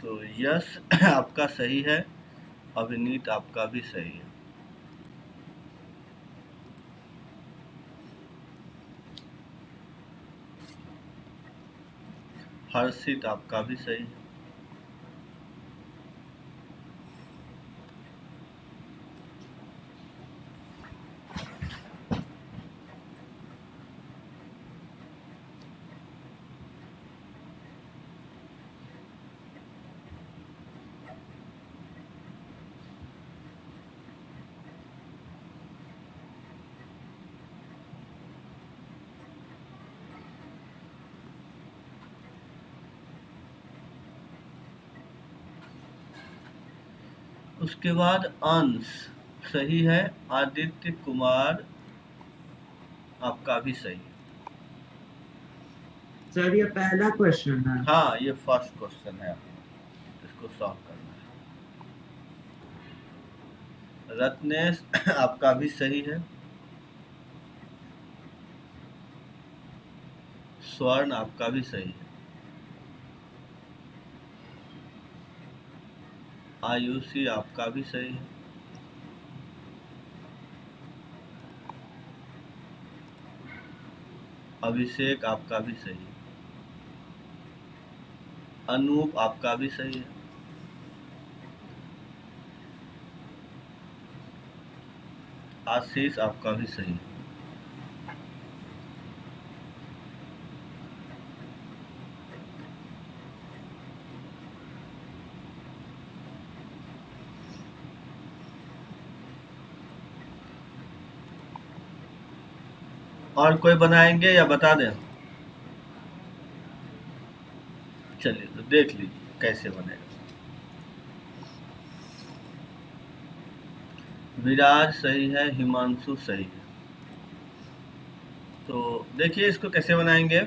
तो यश आपका सही है, अभिनीत आपका भी सही है। हर्षित आपका भी सही है। उसके बाद अंश सही है, आदित्य कुमार आपका भी सही है। सर ये पहला क्वेश्चन है। हाँ, ये फर्स्ट क्वेश्चन है, इसको सॉल्व करना है। रत्नेश आपका भी सही है। स्वर्ण आपका भी सही है। आयुषी आपका भी सही है। अभिषेक आपका भी सही है। अनूप आपका भी सही है। आशीष आपका भी सही है। और कोई बनाएंगे या बता दें? चलिए तो देख लीजिए कैसे बनेगा। विराज सही है, हिमांशु सही है। तो देखिए इसको कैसे बनाएंगे।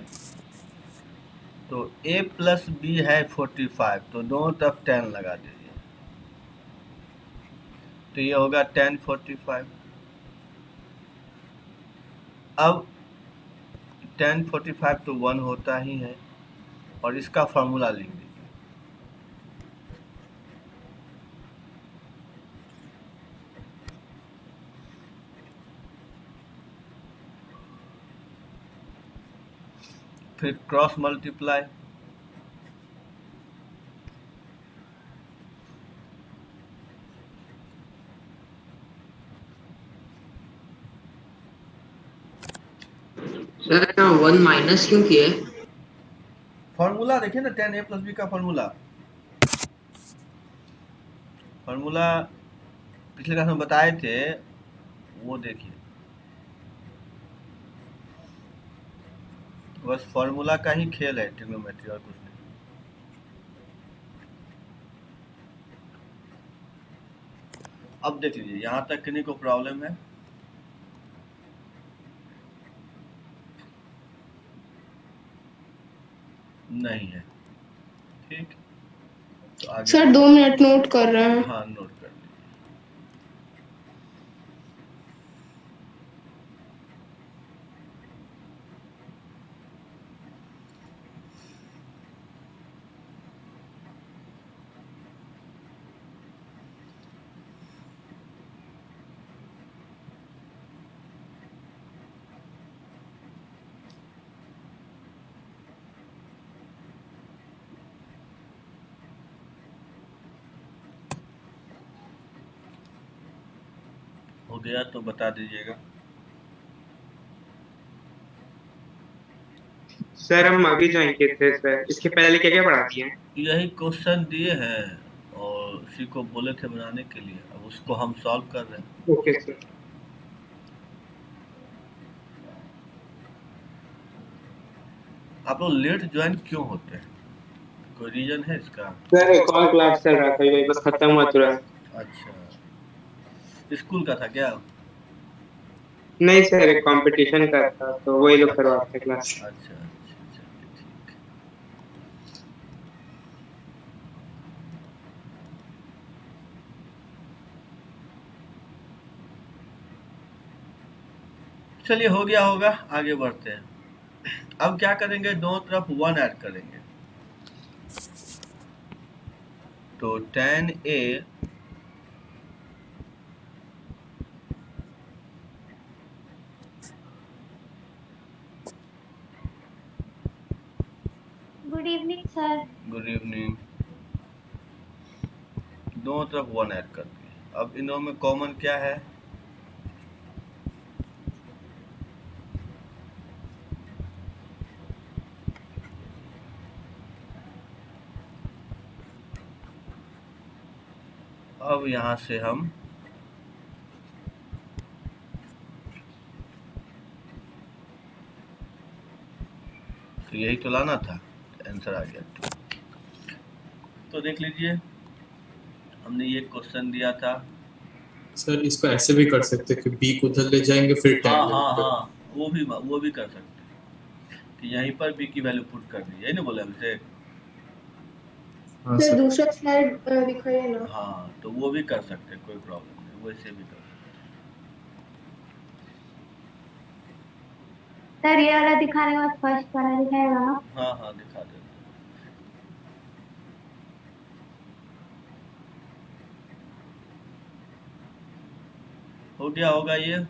तो a प्लस बी है 45, तो दोनों तरफ 10 लगा दीजिए, तो ये होगा 10 45। अब 10 45 तो 1 होता ही है, और इसका फॉर्मूला लिख दीजिए। फिर क्रॉस मल्टीप्लाई, सर 1 माइनस क्यों किए? फॉर्मूला देखिए ना, 10 a प्लस बी का फॉर्मूला पिछले क्लास में बताए थे, वो देखिए। बस फॉर्मूला का ही खेल है, ट्रिग्नोमेट्री और कुछ नहीं। अब देख लीजिए, यहाँ तक किन्हीं को प्रॉब्लम है? नहीं है, ठीक। तो आगे सर 2 मिनट नोट कर रहे हैं। हाँ, नोट कर लीजिए। हो गया तो बता दीजिएगा। सर हम अभी ज्वाइन किए थे सर, इसके पहले क्या क्या पढ़ा दिए हैं? यही क्वेश्चन दिए हैं और उसी को बोले थे बनाने के लिए, अब उसको हम सॉल्व कर रहे हैं। Okay sir. आप लोग लेट ज्वाइन क्यों होते हैं, कोई रीजन है इसका? सर एक और क्लास चल रहा था, ये बस खत्म हुआ तुरंत। अच्छा, स्कूल का था क्या? नहीं सर, एक कंपटीशन का था तो वही लोग करवाते थे क्लास। अच्छा अच्छा अच्छा, ठीक। चलिए हो गया होगा, आगे बढ़ते हैं। अब क्या करेंगे, दोनों तरफ 1 ऐड करेंगे। तो tan A good evening sir. Good evening, दोनों तरफ 1 ऐड कर दिए। अब इन दोनों में कॉमन क्या है? अब यहाँ से हम तो यही तो लाना था, आंसर आ गया। तो देख लीजिए, हमने ये क्वेश्चन दिया था। सर इसको ऐसे भी कर सकते हैं कि बी को उधर ले जाएंगे फिर हाँ tan हाँ लेंगे। हाँ, वो भी कर सकते हैं कि यहीं पर बी की वैल्यू पुट कर दी, यही ना बोला हमसे। हाँ सर सर। दूसरा स्लाइड दिखाइए ना। हाँ, तो वो भी कर सकते हैं, कोई प्रॉब्लम नहीं, वैसे भी कर सकते सर ये वाला दिखाने के बाद फर्स्ट वाला दिखाएगा ना? हैं। हाँ हाँ, दिखा देते हैं। हो गया होगा ये,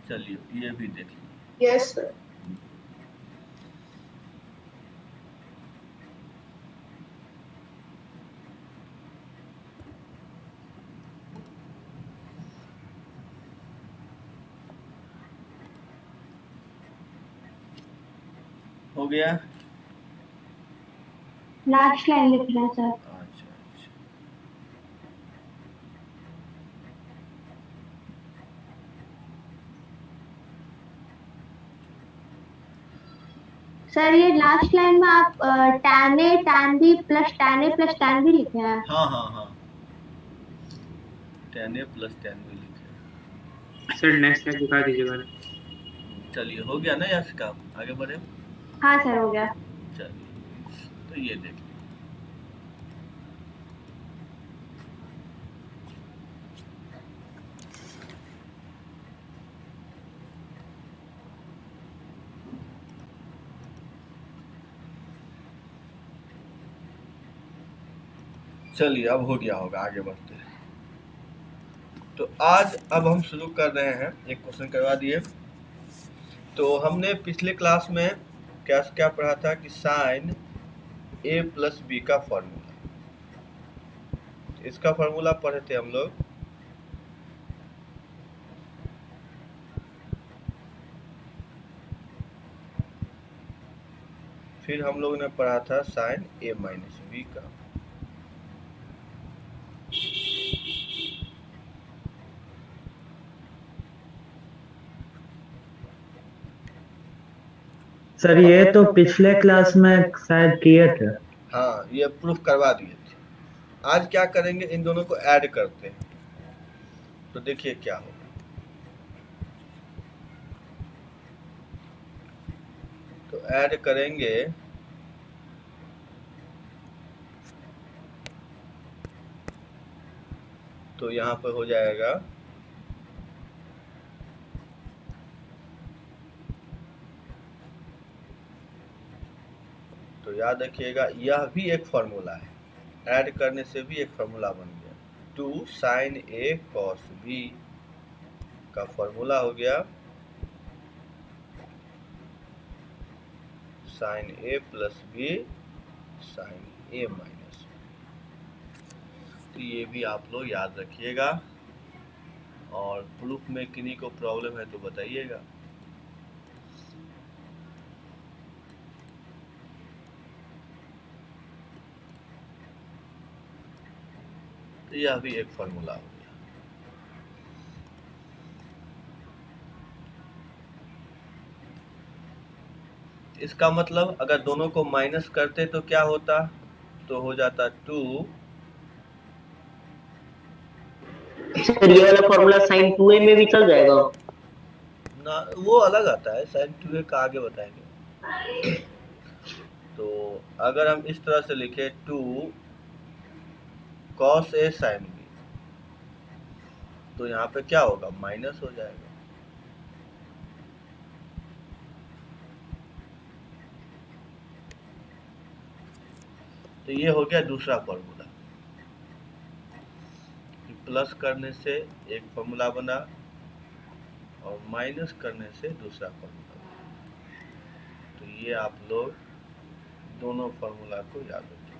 चलिए ये भी देख लीजिए। Yes sir. हो गया। लास्ट लाइन लिख रहा है सर। अच्छा अच्छा, सर ये लास्ट लाइन में आप tan A tan B plus tan A plus tan B लिखे हैं। हाँ हाँ हाँ, tan A plus tan B लिखे। सर नेक्स्ट स्लाइड दिखा दीजिएगा ना। चलिए हो गया ना यश का, आगे बढ़े। हाँ सर हो गया। चलिए तो ये देख लीजिए। चलिए अब हो गया होगा, आगे बढ़ते हैं। तो आज अब हम शुरू कर रहे हैं, एक क्वेश्चन करवा दिए। तो हमने पिछले क्लास में क्या क्या पढ़ा था कि साइन A प्लस बी का फॉर्मूला, इसका फॉर्मूला पढ़े थे हम लोग। फिर हम लोग ने पढ़ा था साइन A माइनस बी का। सर ये तो पिछले क्लास में शायद किए थे। हाँ, ये प्रूफ करवा दिए थे। आज क्या करेंगे, इन दोनों को ऐड करते हैं, तो देखिए क्या होगा। तो ऐड करेंगे तो यहाँ पर हो जाएगा तो याद रखिएगा, यह भी एक फॉर्मूला है, ऐड करने से भी एक फॉर्मूला बन गया। 2 साइन A कॉस B का फॉर्मूला हो गया sine A plus B sine A minus. तो ये भी आप लोग याद रखिएगा, और प्रूफ में किन्हीं को प्रॉब्लम है तो बताइएगा। तो यह भी एक फॉर्मूला हो गया। इसका मतलब अगर दोनों को माइनस करते तो क्या होता, तो हो जाता 2। सर ये वाला फॉर्मूला sin 2a में भी चल जाएगा। ना, वो अलग आता है, साइन 2A का आगे बताएंगे। तो अगर हम इस तरह से लिखे 2 cos A sin B, तो यहाँ पे क्या होगा, माइनस हो जाएगा। तो ये हो गया दूसरा फॉर्मूला। प्लस करने से एक फॉर्मूला बना और माइनस करने से दूसरा फॉर्मूला बना। तो ये आप लोग दोनों फॉर्मूला को याद रखें।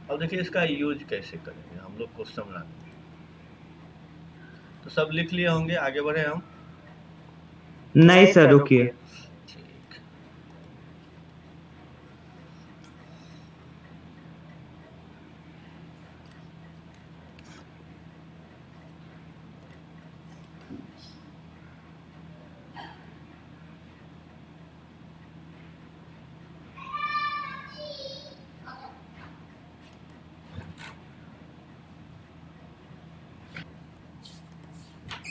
अब देखिए इसका यूज कैसे करेंगे हम लोग क्वेश्चन बनाएंगे। तो सब लिख लिए होंगे, आगे बढ़े हम। नहीं सर, रुकिए। ठीक,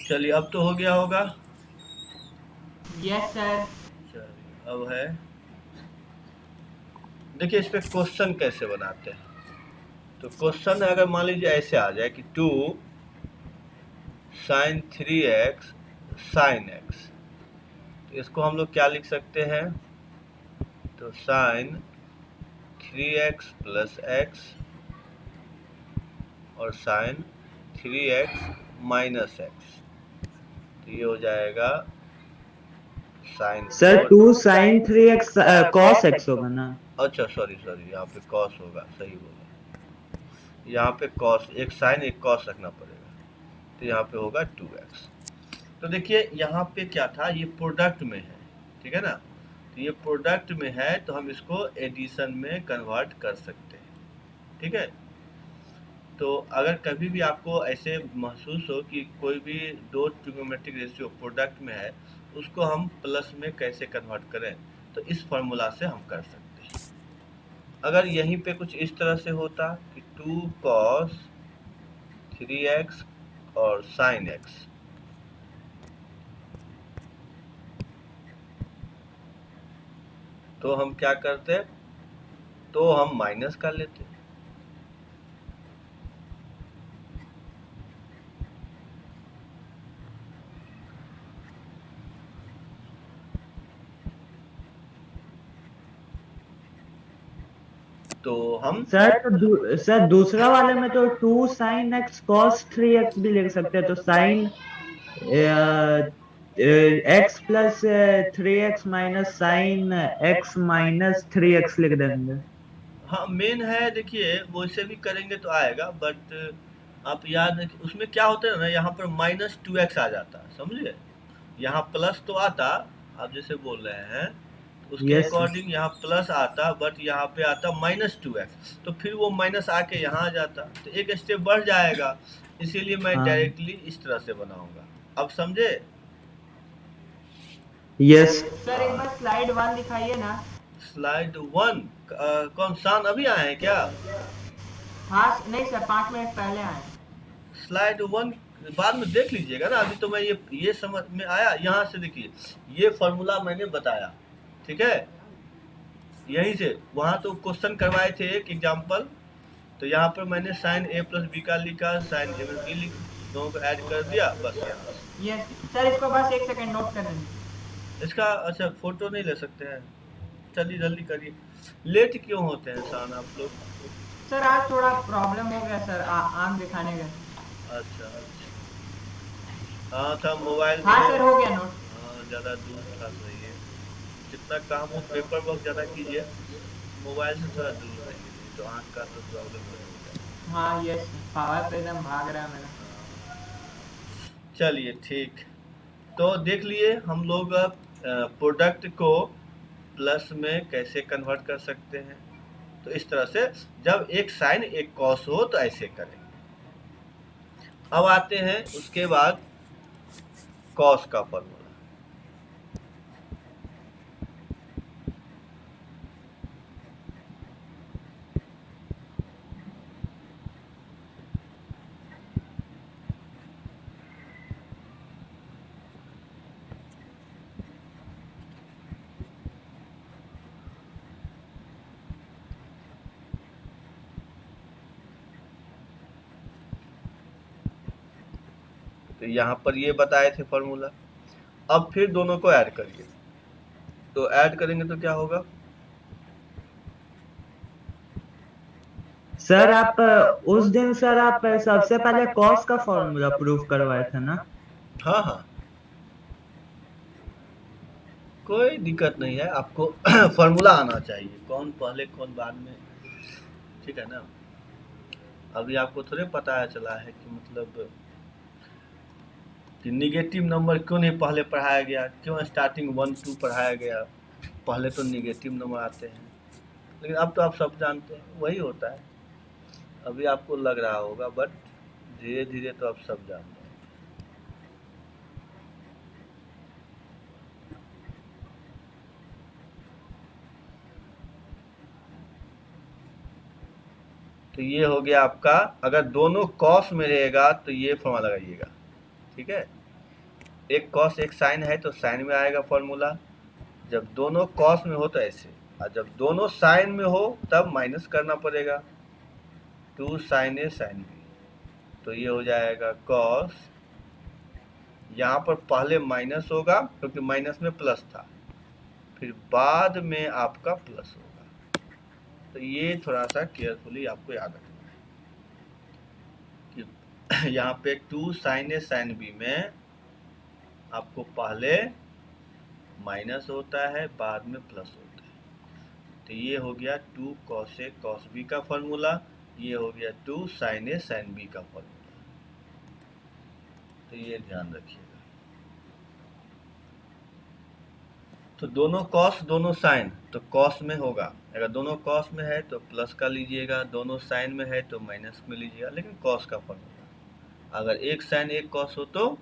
चलिए अब तो हो गया होगा। Yes sir. चलिए अब है, देखिए इस पे क्वेश्चन कैसे बनाते हैं। तो क्वेश्चन अगर मान लीजिए ऐसे आ जाए कि 2 sin 3x sin x, तो इसको हम लोग क्या लिख सकते हैं? तो sin 3x प्लस x और sin 3x माइनस x, तो ये हो जाएगा sin sir 2 sin 3x cos x होगा ना? अच्छा सॉरी यहाँ पे cos होगा, सही बोला। यहाँ पे cos, एक sin एक cos रखना पड़ेगा, तो यहाँ पे होगा 2x। तो देखिए यहाँ पे क्या था, ये प्रोडक्ट में है, ठीक है ना। तो ये प्रोडक्ट में है तो हम इसको एडिशन में कन्वर्ट कर सकते हैं, ठीक है। तो अगर कभी भी आपको ऐसे महसूस हो कि कोई भी दो ट्रिग्नोमेट्रिक रेशियो प्रोडक्ट में है, उसको हम प्लस में कैसे कन्वर्ट करें, तो इस फार्मूला से हम कर सकते हैं। अगर यहीं पे कुछ इस तरह से होता कि 2 cos 3x और sin x, तो हम क्या करते, तो हम माइनस कर लेते। तो हम सर सर दूसरा वाले में तो 2 sin x cos 3x भी लिख सकते हैं, तो sin x plus 3x minus sin x minus 3x लिख देंगे। हाँ मेन है, देखिए वो इसे भी करेंगे तो आएगा, बट आप याद रखिए उसमें क्या होता है ना, यहाँ पर -2x आ जाता है, समझिए। यहाँ प्लस तो आता, आप जैसे बोल रहे हैं उसके Yes, अकॉर्डिंग यहाँ प्लस आता, बट यहाँ पे आता -2x, तो फिर वो माइनस आके यहाँ आ जाता, तो एक स्टेप बढ़ जाएगा। इसीलिए मैं हाँ। डायरेक्टली इस तरह से बनाऊंगा, अब समझे? यस सर एक बार स्लाइड 1 दिखाइए ना। स्लाइड 1 कौन शान अभी आए हैं क्या? हाँ नहीं सर, 5 मिनट पहले आए। स्लाइड 1 बाद में देख लीजिएगा ना, अभी तो मैं ये समझ में आया। यहाँ से देखिए ये फॉर्मूला मैंने बताया, ठीक है। यहीं से वहाँ तो क्वेश्चन करवाए थे एक एग्जाम्पल, तो यहाँ पर मैंने साइन a प्लस बी का लिखा, साइन a प्लस बी लिख, दोनों को ऐड कर दिया, बस यहाँ। यस सर, इसको बस 1 सेकंड नोट कर लेंगे। इसका अच्छा फोटो नहीं ले सकते हैं? चलिए जल्दी करिए, लेट क्यों होते हैं शान आप लोग? सर आज थोड़ा प्रॉब्लम हो गया सर, आँख दिखाने गए। अच्छा हाँ था मोबाइल हाँ से। सर हो गया नोट। हाँ ज़्यादा दूर था, सही है। जितना काम हो पेपर वर्क ज़्यादा कीजिए, मोबाइल से थोड़ा दूर रहिए, तो आँख का तो प्रॉब्लम हो जाता है। हाँ यस, पावर पे एकदम भाग रहा है मेरा। चलिए ठीक, तो देख लिए हम लोग प्रोडक्ट को प्लस में कैसे कन्वर्ट कर सकते हैं। तो इस तरह से जब एक साइन एक कॉस हो तो ऐसे करेंगे। अब आते हैं उसके बाद कॉस का फॉर्मूला। तो यहाँ पर ये बताए थे फॉर्मूला, अब फिर दोनों को ऐड करिए। तो ऐड करेंगे तो क्या होगा? सर आप उस दिन सर आप सबसे पहले कॉस का फॉर्मूला प्रूफ करवाए थे ना? हाँ हाँ, कोई दिक्कत नहीं है, आपको फॉर्मूला आना चाहिए, कौन पहले कौन बाद में, ठीक है ना। अभी आपको थोड़े पता चला है कि मतलब कि निगेटिव नंबर क्यों नहीं पहले पढ़ाया गया, क्यों स्टार्टिंग 1 2 पढ़ाया गया, पहले तो निगेटिव नंबर आते हैं। लेकिन अब तो आप सब जानते हैं, वही होता है। अभी आपको लग रहा होगा, बट धीरे धीरे तो आप सब जानते हैं। तो ये हो गया आपका, अगर दोनों कॉस में रहेगा तो ये फॉर्मूला लगाइएगा, ठीक है। एक कॉस एक साइन है तो साइन में आएगा फॉर्मूला, जब दोनों कॉस में हो तो ऐसे, और जब दोनों साइन में हो तब माइनस करना पड़ेगा, 2 साइन ए साइन बी। तो ये हो जाएगा कॉस, यहाँ पर पहले माइनस होगा क्योंकि माइनस में प्लस था, फिर बाद में आपका प्लस होगा। तो ये थोड़ा सा केयरफुली आपको याद रखना है कि यहाँ पे 2 साइन ए साइन बी में आपको पहले माइनस होता है, बाद में प्लस होता है। तो ये हो गया 2 कॉस ए कॉस बी का फॉर्मूला, ये हो गया 2 साइन ए साइन बी का फॉर्मूला। तो ये ध्यान रखिएगा। तो दोनों कॉस दोनों साइन, तो कॉस में होगा, अगर दोनों कॉस में है तो प्लस का लीजिएगा, दोनों साइन में है तो माइनस में लीजिएगा, लेकिन कॉस का फॉर्मूला। अगर एक साइन एक कॉस हो तो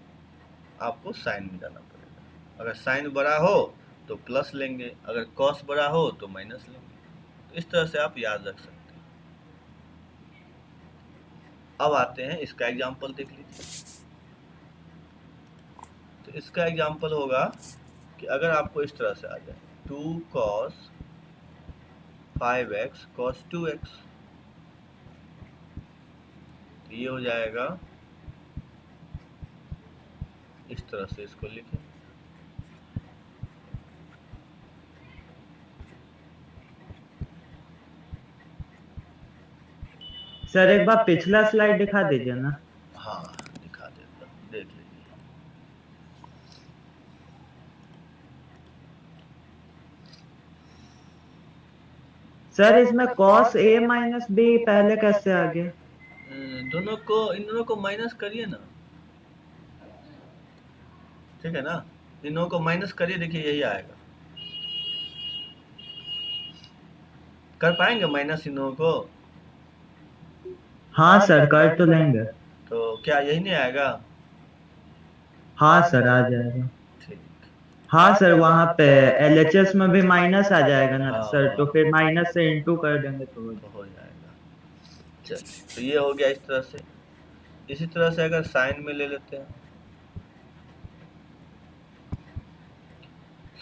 आपको साइन में जाना पड़ेगा, अगर साइन बड़ा हो तो प्लस लेंगे, अगर कॉस बड़ा हो तो माइनस लेंगे। तो इस तरह से आप याद रख सकते हैं। अब आते हैं इसका एग्जाम्पल देख लीजिए। तो इसका एग्जाम्पल होगा कि अगर आपको इस तरह से आ जाए 2 cos 5x cos 2x, तो ये हो जाएगा, इस तरह से इसको लिखें। सर एक बार पिछला स्लाइड दिखा दीजिए ना। हाँ दिखा देता हूँ, देख लीजिए। सर इसमें cos a माइनस b पहले कैसे आ गया? दोनों को, इन दोनों को माइनस करिए ना, ठीक है ना। इन दोनों को माइनस करिए, देखिए यही आएगा। कर पाएंगे माइनस इन दोनों को? हाँ सर कर तो लेंगे। तो क्या यही नहीं आएगा? हाँ सर आ जाएगा। ठीक, हाँ सर वहाँ पे LHS में भी माइनस आ जाएगा ना हाँ, सर, तो फिर माइनस से इंटू कर देंगे तो हो तो हो जाएगा। चलिए, तो ये हो गया इस तरह से। इसी तरह से अगर साइन में ले लेते हैं,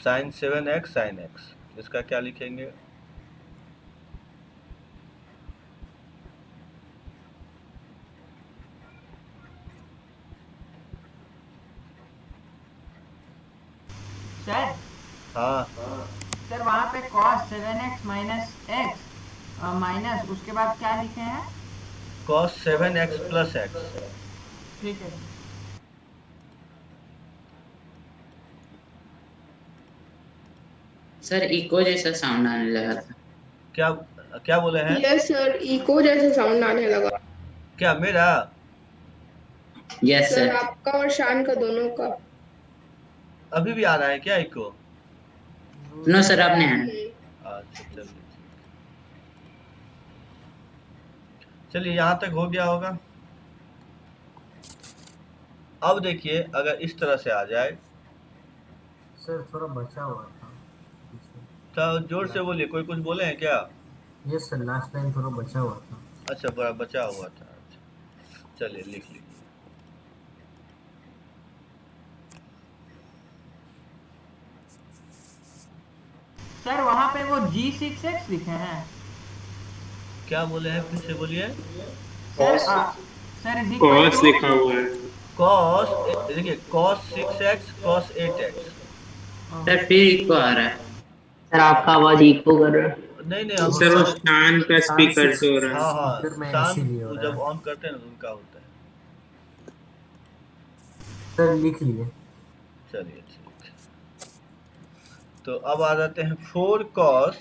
साइन 7x साइन x, इसका क्या लिखेंगे? सर हाँ सर वहाँ पे cos 7x minus x minus उसके बाद क्या लिखे हैं? cos 7x plus x। ठीक है। सर इको जैसा साउंड आने लगा था। क्या क्या बोले हैं? यस सर, इको जैसे साउंड आने लगा। क्या मेरा? Yes sir sir. आपका और शान का दोनों का। अभी भी आ रहा है क्या इको? नो सर आपने अच्छा चलिए, चलिए यहाँ तक हो गया होगा। अब देखिए अगर इस तरह से आ जाए, सर थोड़ा बचा हुआ था। तो जोर से बोलिए, कोई कुछ बोले हैं क्या? यस सर, लास्ट लाइन थोड़ा बचा हुआ था। अच्छा बड़ा बचा हुआ था, अच्छा चलिए लिख लीजिए। सर वहाँ पे वो G6x लिखे हैं। क्या बोले हैं, फिर से बोलिए। सर सर कॉस लिखा हुआ है। cos, देखिए cos 6x cos 8x। Sir फिर इको आ रहा है। सर आपका आवाज इको कर रहा है। नहीं नहीं, हम सर वो शान का स्पीकर से हो रहा है। हाँ हाँ, स्पीकर में शान इसीलिए हो वो रहा जब है। ऑन करते हैं ना तो उनका होता है। सर लिख लिए। चलिए ठीक है, तो अब आ जाते हैं 4 cos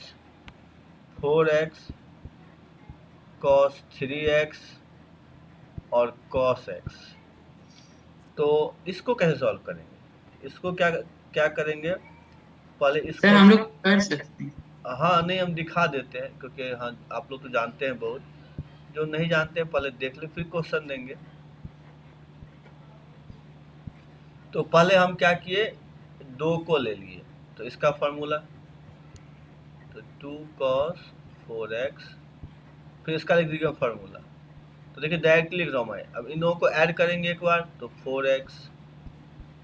4x cos 3x और cos x। तो इसको कैसे सॉल्व करेंगे? इसको क्या क्या करेंगे? पहले सर इसको हम लोग कर सकते हैं। हाँ नहीं, हम दिखा देते हैं क्योंकि हाँ आप लोग तो जानते हैं बहुत, जो नहीं जानते हैं पहले देख ले फिर क्वेश्चन देंगे। तो पहले हम क्या किए, 2 को ले लिए, तो इसका फार्मूला तो 2 cos 4x, फिर इसका लिख दीजिएगा फार्मूला। तो देखिए डायरेक्टली लिख रहा हूँ मैं। अब इन दोनों को ऐड करेंगे एक बार तो 4x,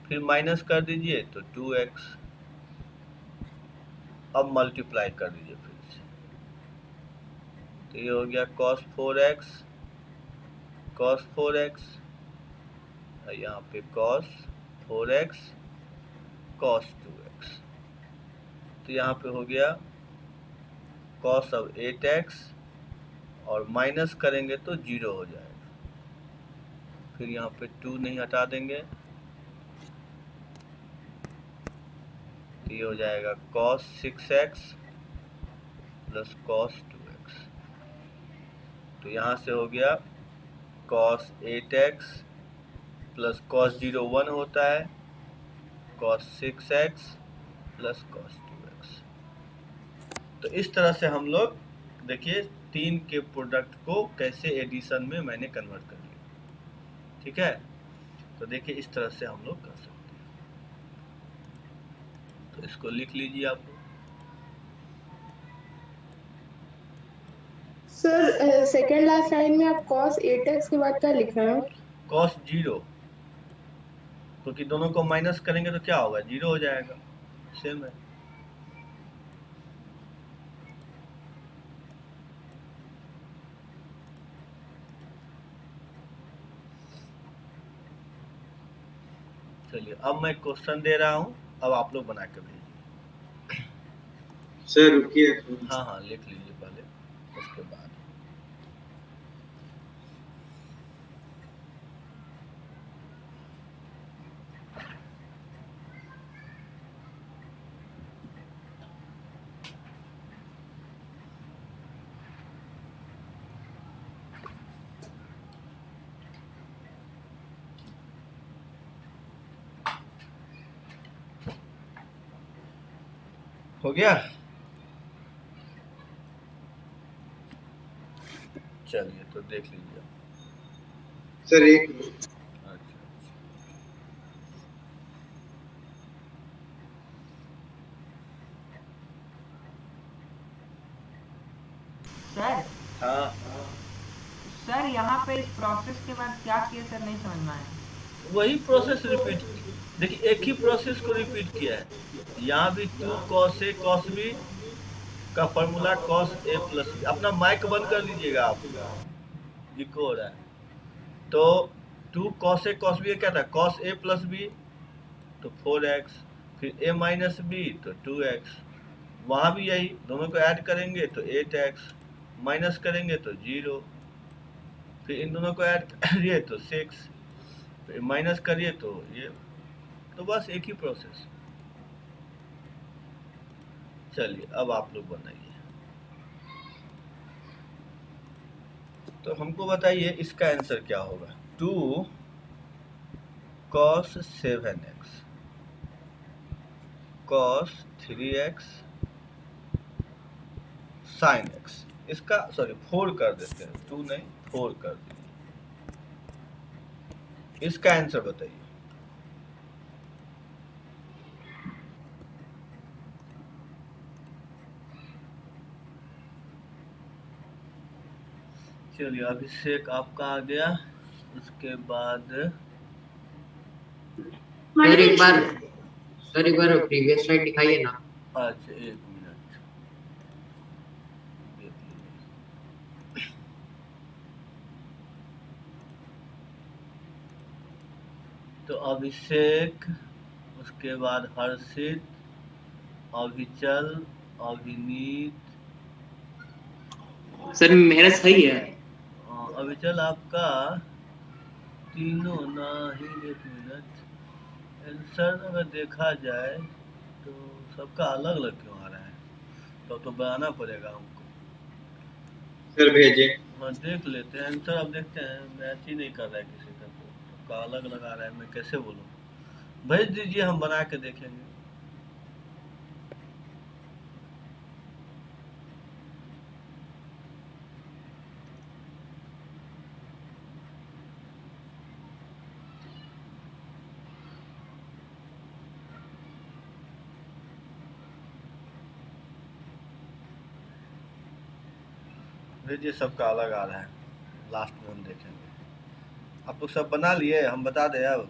फिर माइनस कर दीजिए तो 2x, अब मल्टीप्लाई कर दीजिए फिर से, तो ये हो गया cos 4x cos 4x, यहाँ पे cos 4x cos 2x, तो यहाँ पे हो गया cos अब 8x और माइनस करेंगे तो 0 हो जाएगा। फिर यहाँ पे 2 नहीं हटा देंगे तो ये हो जाएगा cos 6x plus cos 2x। तो यहाँ से हो गया cos 8x प्लस cos 0 1 होता है, cos 6x plus cos 2x। तो इस तरह से हम लोग देखिए 3 के प्रोडक्ट को कैसे एडिशन में मैंने कन्वर्ट कर लिया। ठीक है, तो देखिए इस तरह से हम लोग कर सकते हैं। तो इसको लिख लीजिए आप लोग। सर सेकेंड लास्ट लाइन में आप cos 8x के बाद क्या लिख रहे हैं? cos 0, क्योंकि दोनों को माइनस करेंगे तो क्या होगा, 0 हो जाएगा, सेम है। चलिए अब मैं क्वेश्चन दे रहा हूँ, अब आप लोग बना के भेजिए। सर रुकिए। हाँ हाँ लिख लीजिए पहले, उसके बाद हो गया। चलिए तो देख लीजिए। सर एक अच्छा सर हाँ, सर यहाँ पे इस प्रोसेस के बाद क्या किया सर, नहीं समझ में आया। वही प्रोसेस रिपीट, देखिए एक ही प्रोसेस को रिपीट किया है। यहाँ भी 2 cos a cos b का formula cos a plus b। अपना माइक बंद कर लीजिएगा आप, इको हो रहा है। तो 2 cos a cos b क्या था, cos a प्लस b तो 4x, फिर a माइनस b तो 2x। वहाँ भी यही, दोनों को ऐड करेंगे तो 8x, माइनस करेंगे तो 0, फिर इन दोनों को ऐड करिए तो 6, फिर माइनस करिए तो ये। तो बस एक ही प्रोसेस। चलिए अब आप लोग बनाइए। तो हमको बताइए इसका आंसर क्या होगा। 2 cos 7x cos 3x sin x, इसका सॉरी 4 कर देते हैं, 2 नहीं 4 कर दीजिए। इसका आंसर बताइए। चलिए अभिषेक आपका आ गया, उसके बाद सर एक बार प्रीवियस स्लाइड दिखाइए ना। अच्छा 1 मिनट देख लीजिए। तो अभिषेक, उसके बाद हर्षित, अभिचल अभिनीत सर मेरा सही है। अविचल आपका तीनों नहीं, एक मिनट, आंसर अगर देखा जाए तो सबका अलग अलग क्यों आ रहा है? तो बनाना पड़ेगा हमको। सर भेजिए। हाँ देख लेते हैं आंसर, अब देखते हैं, मैच ही नहीं कर रहा है किसी का, तो सबका अलग अलग आ रहा है, मैं कैसे बोलूँ? भेज दीजिए, हम बना के देखेंगे। भेजिए, सबका अलग आ रहा है, लास्ट में हम देखेंगे। आप लोग सब बना लिए, हम बता दें अब?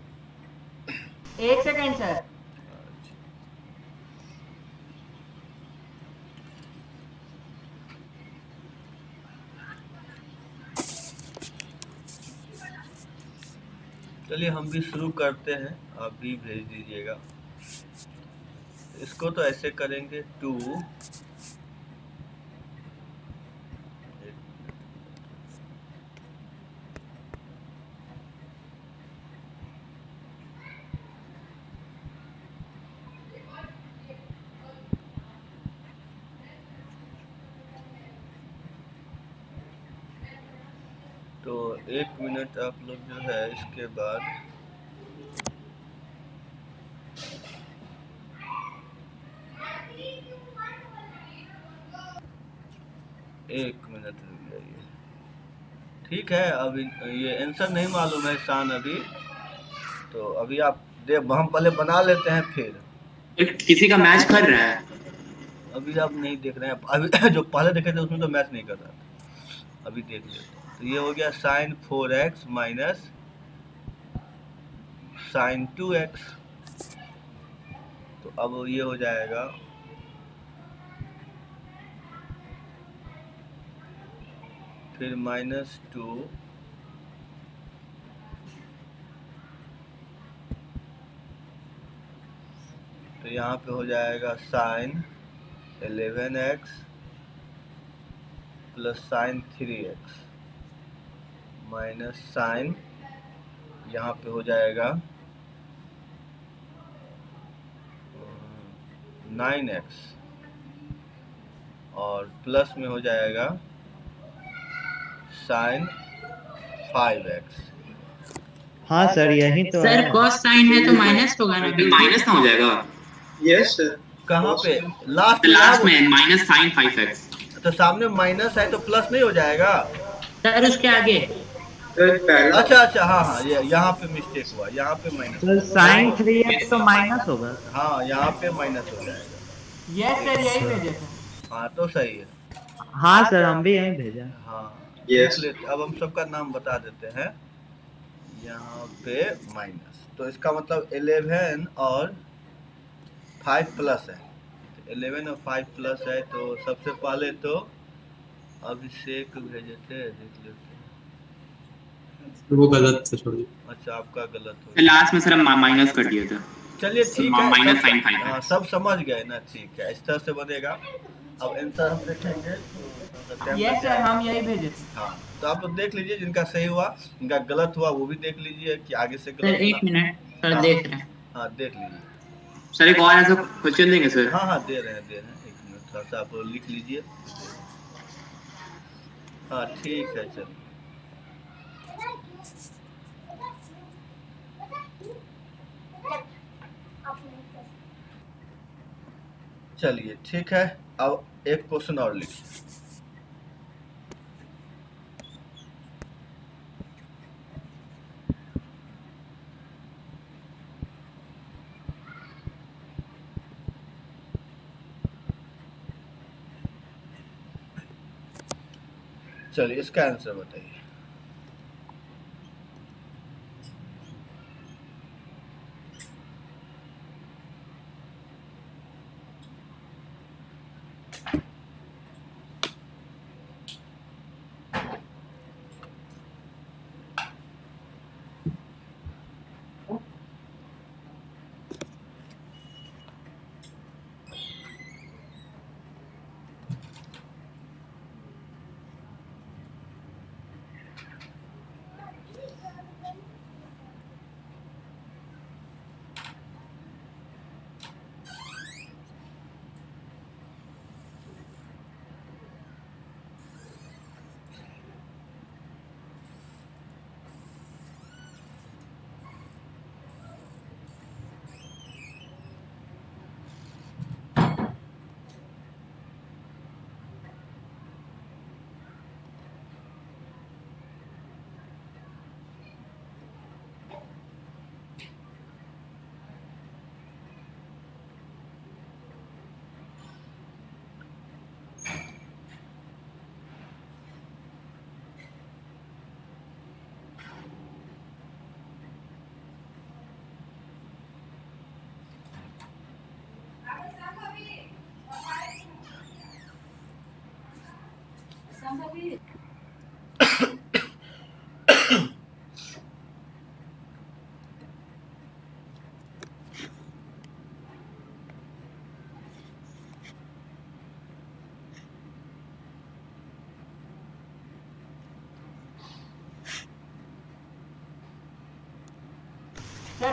1 सेकंड सर। चलिए हम भी शुरू करते हैं, आप भी भेज दीजिएगा। इसको तो ऐसे करेंगे 2 तो 1 मिनट आप लोग जो है इसके बाद एक मिनट रुक जाइए। ठीक है, अभी ये आंसर नहीं मालूम है शान अभी, तो अभी आप हम पहले बना लेते हैं फिर। किसी का मैच कर रहा है। अभी आप नहीं देख रहे हैं, अभी जो पहले देखे थे उसमें तो मैच नहीं कर रहा था, अभी देख लेते हैं। तो ये हो गया sin 4x minus sin 2x, तो अब ये हो जाएगा फिर -2 तो यहाँ पे हो जाएगा sin 11x plus sin 3x minus sin, यहाँ पे हो जाएगा 9x और प्लस में हो जाएगा sin 5x। हाँ सर यही तो सर है। कॉस साइन है तो माइनस होगा ना, फिर माइनस ना हो जाएगा। Yes sir. कहाँ पे? लास्ट लास्ट में माइनस साइन 5x। तो सामने माइनस है तो प्लस नहीं हो जाएगा सर उसके आगे। अच्छा, हाँ ये यहाँ पे मिस्टेक हुआ, यहाँ पे माइनस। तो sin 3x तो माइनस होगा। हाँ यहाँ पे माइनस हो जाएगा। यस सर, यही भेजे थे। हाँ तो सही है। हाँ सर हम भी यही भेजा। हाँ Yes. देख लेते, अब हम सबका नाम बता देते हैं। यहाँ पे माइनस, तो इसका मतलब 11 और 5 प्लस है, 11 और 5 प्लस है, तो सबसे पहले तो अभिषेक भेजे थे, देख लेते हैं। वो गलत था, छोड़िए। अच्छा आपका गलत हो गया। लास्ट में सर माइनस कर दिया था। चलिए ठीक है, माइनस साइन सब, 5। हाँ, सब समझ गए ना, ठीक है, इस तरह से बनेगा। अब आंसर हम देखेंगे तो टाइम यस लग सर, जाएगा। हम यही भेजे थे। हाँ तो आप लोग देख लीजिए, जिनका सही हुआ, जिनका गलत हुआ वो भी देख लीजिए कि आगे से सर गलत 1 मिनट सर हाँ। देख रहे हैं। हाँ देख लीजिए। सर एक और ऐसा क्वेश्चन देंगे सर। हाँ दे रहे हैं, 1 मिनट, थोड़ा सा आप लोग लिख लीजिए। हाँ ठीक है, चलिए। चलिए ठीक है, अब एक क्वेश्चन और लिखिए। चलिए इसका आंसर बताइए। सर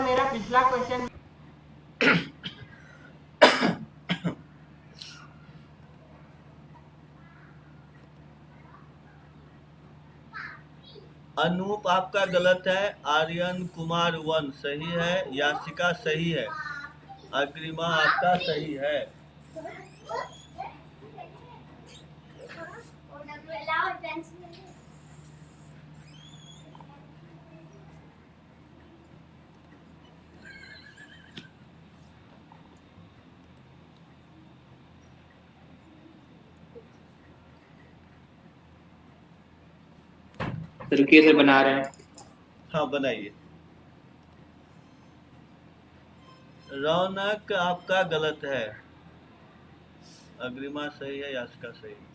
मेरा पिछला क्वेश्चन अनूप आपका गलत है, आर्यन कुमार 1 सही है, याशिका सही है, अग्रिमा आपका सही है। रुकिए सर, बना रहे हैं। हाँ बनाइए। रौनक आपका गलत है, अग्रिमा सही है, याशिका सही है।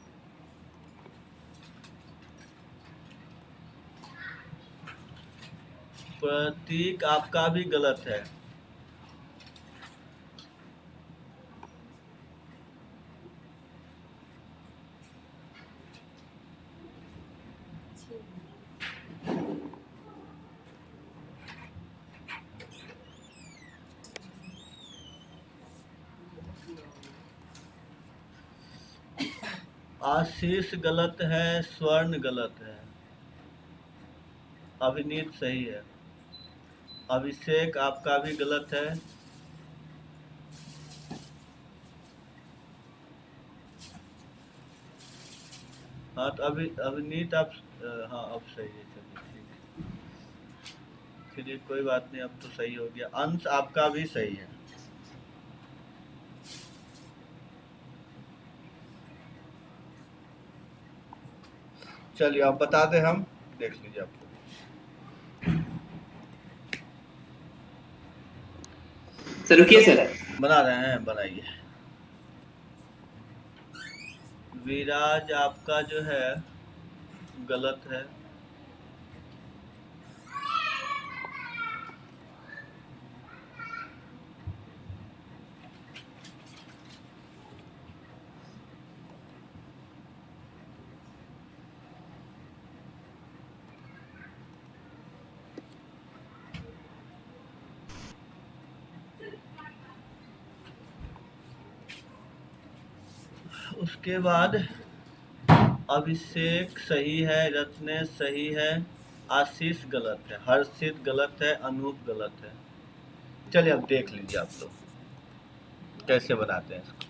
प्रतीक आपका भी गलत है। आशीष गलत है, स्वर्ण गलत है, अभिनीत सही है, अभिषेक आपका भी गलत है, हाँ तो अभिनीत आप हाँ अब सही है, चलिए ठीक है, चलिए कोई बात नहीं, अब तो सही हो गया। अंश आपका भी सही है। चलिए आप बता दें, हम देख लीजिए आपको। सर रुकिए सर, बना रहे हैं, बनाइए। विराज आपका जो है गलत है, उसके बाद अभिषेक सही है, रत्नेश सही है, आशीष गलत है, हर्षित गलत है, अनूप गलत है। चलिए अब देख लीजिए आप लोग कैसे बनाते हैं इसको।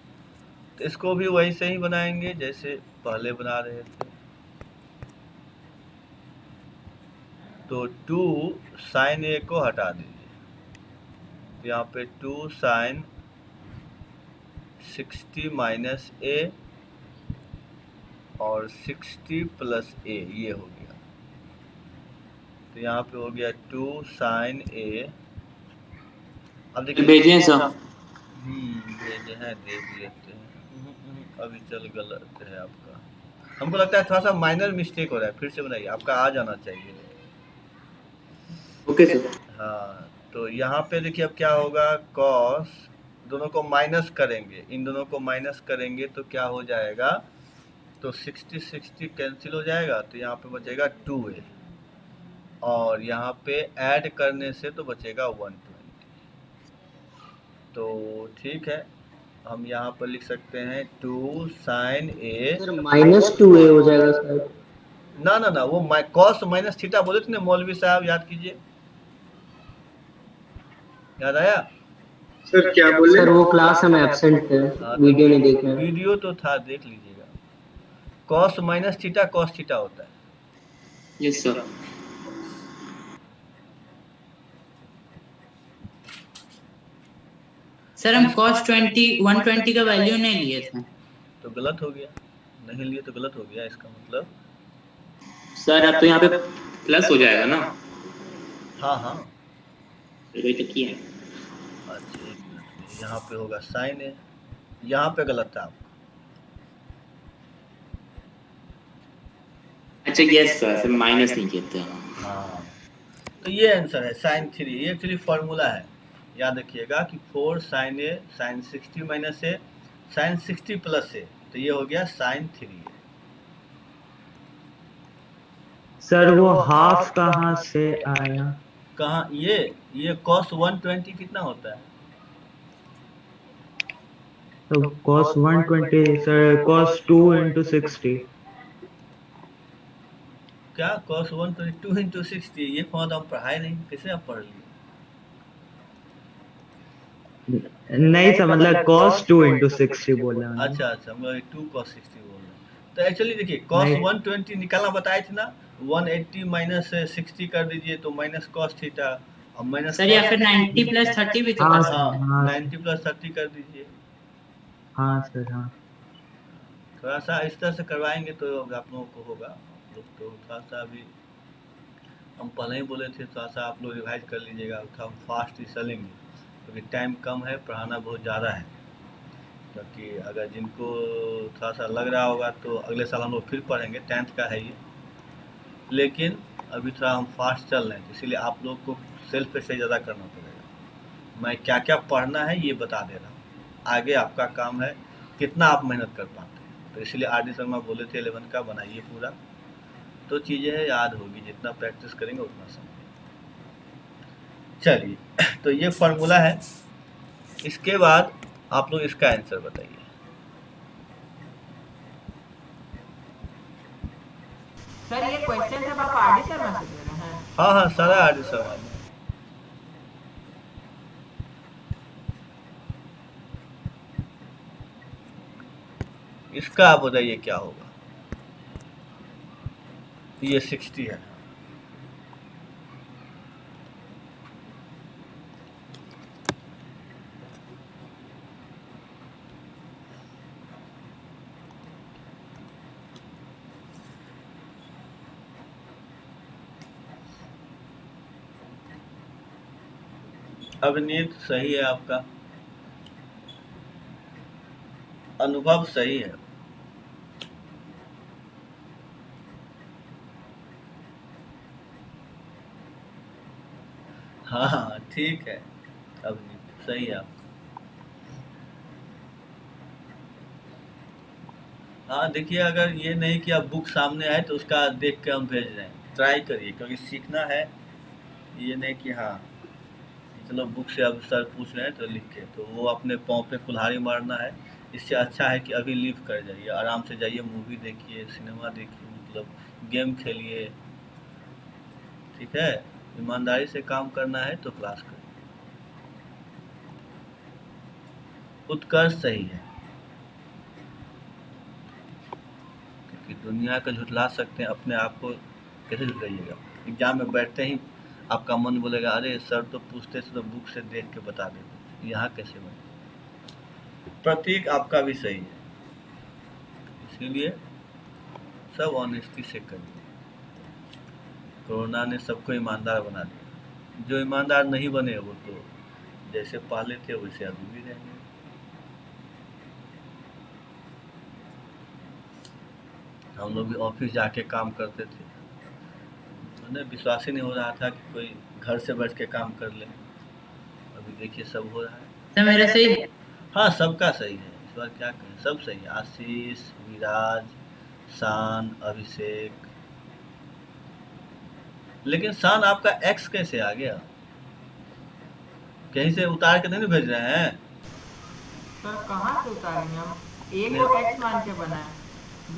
तो इसको भी वही से ही बनाएंगे जैसे पहले बना रहे थे। तो 2 साइन ए को हटा दीजिए, तो यहाँ पे 2 साइन 60 माइनस ए और 60 प्लस ए, ये हो गया। तो यहाँ पे हो गया 2 साइन ए। अब देखिए भेजिए सर। भेजे हैं, देख लेते हैं। अभी चल गलत है आपका, हमको लगता है थोड़ा सा माइनर मिस्टेक हो रहा है, फिर से बनाइए, आपका आ जाना चाहिए। Okay sir. हाँ तो यहाँ पे देखिए अब क्या होगा, कॉस दोनों को माइनस करेंगे, इन दोनों को माइनस करेंगे तो क्या हो जाएगा, तो 60 कैंसिल हो जाएगा, तो यहाँ पे बचेगा 2a और यहाँ पे ऐड करने से तो बचेगा 120। तो ठीक है, हम यहाँ पर लिख सकते हैं 2 साइन ए -2a हो जाएगा सर। ना ना ना, वो कॉस माइनस थीटा बोले थे ना मौलवी साहब, याद कीजिए, याद आया? सर क्या बोले? सर वो क्लास में एब्सेंट थे, वीडियो नहीं देख रहे। वीडियो तो था, देख लीजिएगा। Cos minus theta cos theta होता है। Yes sir. सर हम cos 120 का वैल्यू नहीं लिए थे। तो गलत हो गया, नहीं लिए तो गलत हो गया, इसका मतलब सर अब तो यहाँ पे प्लस हो जाएगा ना? हाँ हाँ, वही तो किया है। अच्छा एक मिनट, यहाँ पे होगा साइन है, यहाँ पे गलत था आपका। अच्छा यस सर, माइनस नहीं किए थे। हाँ, तो ये आंसर है साइन 3। ये एक्चुअली फॉर्मूला है, याद रखिएगा कि 4 साइन ए साइन 60 माइनस ए साइन 60 प्लस ए, तो ये हो गया साइन 3। सर वो हाफ कहाँ से आया? कहाँ? ये cos 120 कितना होता है? तो cos 120 सर cos 2 into 60। क्या cos 122 into 60? ये फॉर्म हम पढ़ाए नहीं, कैसे आप पढ़ लिए? नहीं सर, मतलब cos 2 into 60 बोला मैंने। अच्छा अच्छा, हम 2 cos 60 बोल रहे हैं। तो एक्चुअली देखिए cos नहीं। 120 निकालना बताए थे ना, 180 माइनस 60 कर दीजिए तो माइनस cos थीटा, और माइनस सर या फिर 90 प्लस 30 भी तो कर सकते हैं। हाँ 90 प्लस 30 कर दीजिए। हाँ सर हाँ। थोड़ा सा इस तरह से करवाएंगे तो आप लोगों को होगा। आप लोग तो थोड़ा सा अभी हम पहले ही बोले थे, थोड़ा सा आप लोग रिवाइज कर लीजिएगा, थोड़ा फास्ट ही चलेंगे क्योंकि टाइम कम है, पढ़ाना बहुत ज़्यादा है। क्योंकि अगर जिनको थोड़ा सा लग रहा होगा तो अगले साल हम लोग फिर पढ़ेंगे, 10th का है ये, लेकिन अभी थोड़ा हम फास्ट चल रहे हैं, तो इसीलिए आप लोग को सेल्फ से ज़्यादा करना पड़ेगा। मैं क्या क्या पढ़ना है ये बता दे रहा हूँ, आगे आपका काम है कितना आप मेहनत कर पाते हैं। तो इसलिए RD शर्मा बोले थे 11 का बनाइए पूरा, तो चीज़ें याद होगी, जितना प्रैक्टिस करेंगे उतना समझ। चलिए, तो ये फार्मूला है। इसके बाद आप लोग इसका आंसर बताइए। सर ये क्वेश्चन सब आप RD शर्मा से दे रहे हैं? हाँ हाँ, सारा RD शर्मा में। इसका आप बताइए क्या होगा। ये 60 है। अभिनीत सही है आपका, अनुभव सही है। हाँ ठीक है, अभिनीत सही है आपका। हाँ देखिए, अगर ये नहीं कि आप बुक सामने आए तो उसका देख के हम भेज रहे हैं, ट्राई करिए क्योंकि सीखना है। ये नहीं कि हाँ चलो बुक से अब सर पूछ रहे हैं तो लिख के, तो वो अपने पाँव पे कुल्हाड़ी मारना है। इससे अच्छा है कि अभी लीव कर जाइए, आराम से जाइए, मूवी देखिए, सिनेमा देखिए, मतलब गेम खेलिए, ठीक है। ईमानदारी से काम करना है तो क्लास करिए। उत्कर्ष सही है, क्योंकि दुनिया को झुठला सकते हैं, अपने आप को कैसे झुठलाइएगा। एग्जाम में बैठते ही आपका मन बोलेगा अरे सर तो पूछते थे तो बुक से देख के बता देते, यहाँ कैसे बने। प्रतीक आपका भी सही है, इसीलिए सब ऑनेस्टी से करिए। कोरोना ने सबको ईमानदार बना दिया, जो ईमानदार नहीं बने वो तो जैसे पहले थे वैसे अभी भी रहेंगे। हम लोग भी ऑफिस जाके काम करते थे, उन्हें विश्वास ही नहीं हो रहा था कि कोई घर से बैठ के काम कर ले। अभी देखिए सब हो रहा है। सर मेरा सही है? हाँ सबका सही है, इस बार क्या कहें, सब सही है। आशीष, विराज, शान, अभिषेक। लेकिन शान आपका एक्स कैसे आ गया? कहीं से उतार के नहीं भेज रहे हैं? सर कहाँ से उतारेंगे हम? ए को एक्स मान के बनाए।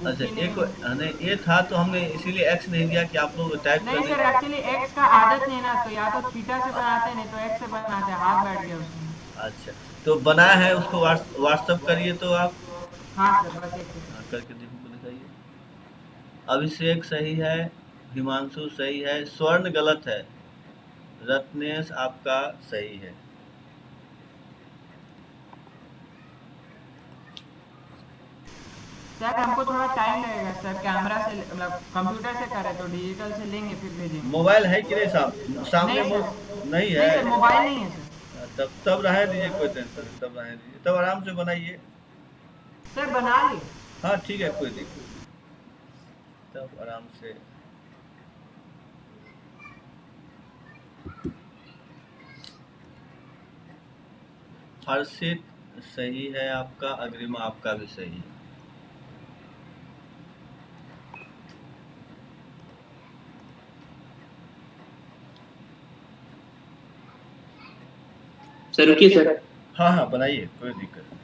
अच्छा एक नहीं ये था तो हमने इसीलिए एक्स नहीं दिया कि आप लोग टाइप नहीं सर, एक्चुअली एक्स का आदत नहीं ना, तो या तो थीटा से बनाते हैं नहीं तो एक्स से बनाते हैं, हाथ बैठ गया उसमें। अच्छा तो बना है उसको व्हाट्सअप करिए तो आप। हाँ सर बस एक करके दिखाइए। अभिषेक सही है, हिमांशु सही है, स्वर्ण गलत है, रत्नेश आपका सही है। सर हमको थोड़ा टाइम लगेगा सर, कैमरा से मतलब कंप्यूटर से करें तो डिजिटल से लेंगे फिर भेजेंगे। मोबाइल है कि नहीं सामने नहीं है? सर मोबाइल नहीं है सर। तब रहने दीजिए, कोई टेंशन नहीं, तब रहने दीजिए, तब आराम से बनाइए। सर बना ली। हाँ ठीक है, कोई दिक्कत नहीं। तब आराम से हर्षित सही है आपका, अग्रिमा आपका भी सही है। सर रुकिए सर। हाँ हाँ बनाइए, कोई दिक्कत नहीं,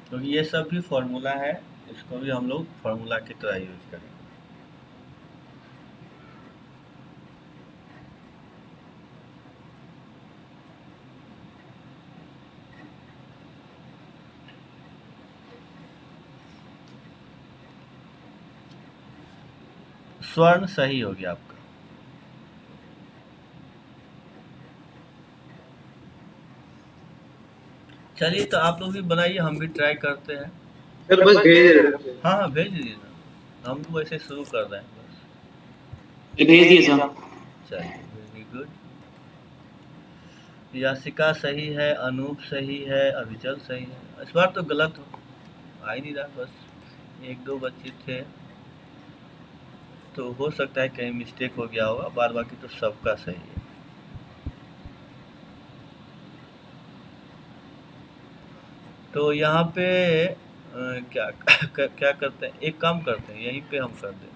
क्योंकि ये सब भी फॉर्मूला है, इसको भी हम लोग फॉर्मूला की तरह यूज करेंगे। स्वर्ण सही हो गया आपका। चलिए तो आप लोग भी बनाइए, हम भी ट्राई करते हैं। सर बस भेज दे। हाँ हाँ भेज दीजिए ना, हम तो वैसे शुरू कर रहे हैं बस। भेज दिए सर। चलिए वेरी गुड। यासिका सही है, अनूप सही है, अभिचल सही है। इस बार तो गलत आ ही नहीं रहा, बस एक दो बच्चे थे तो हो सकता है कहीं मिस्टेक हो गया होगा, बाद बाकी तो सबका सही है। तो यहाँ पे क्या क्या करते हैं, एक काम करते हैं, यहीं पे हम कर दें,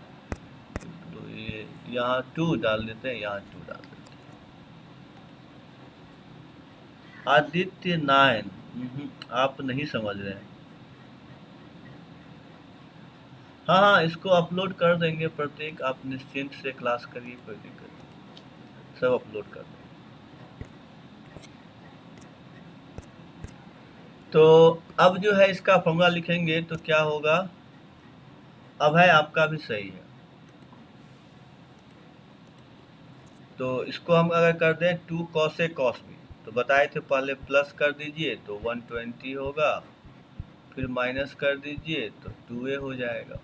तो ये यहाँ 2 डाल देते हैं, यहाँ 2 डाल देते हैं। आदित्य 9, आप नहीं समझ रहे हैं। हाँ हाँ इसको अपलोड कर देंगे प्रत्येक, आप निश्चिंत से क्लास करिए, कोई दिक्कत नहीं, सब अपलोड कर देंगे। तो अब जो है इसका फॉर्मूला लिखेंगे तो क्या होगा, अब है आपका भी सही है, तो इसको हम अगर कर दें 2 cos A cos B, तो बताए थे पहले प्लस कर दीजिए तो 120 होगा, फिर माइनस कर दीजिए तो 2A हो जाएगा,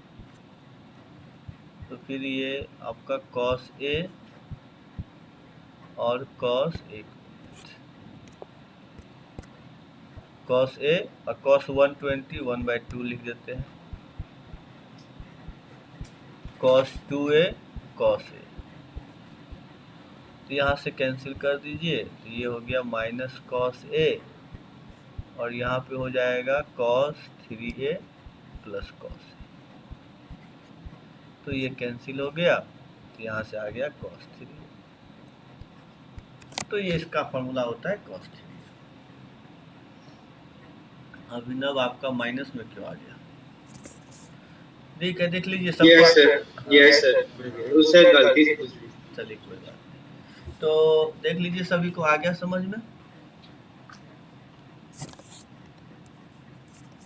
तो फिर ये आपका cos A और cos A, cos A और cos 120 1/2 लिख देते हैं, cos 2A cos A, तो यहाँ से कैंसिल कर दीजिए, तो ये हो गया माइनस cos A और यहाँ पे हो जाएगा cos 3A plus cos A, तो ये कैंसिल हो गया, तो यहाँ से आ गया cos 3A, तो ये इसका फॉर्मूला होता है cos 3A। अभिनव आपका माइनस में क्यों आ गया, ठीक है देख लीजिए सब। यस सर उससे गलती से पूछ ली। चलिए कोई बात नहीं, तो देख लीजिए सभी को आ गया समझ में।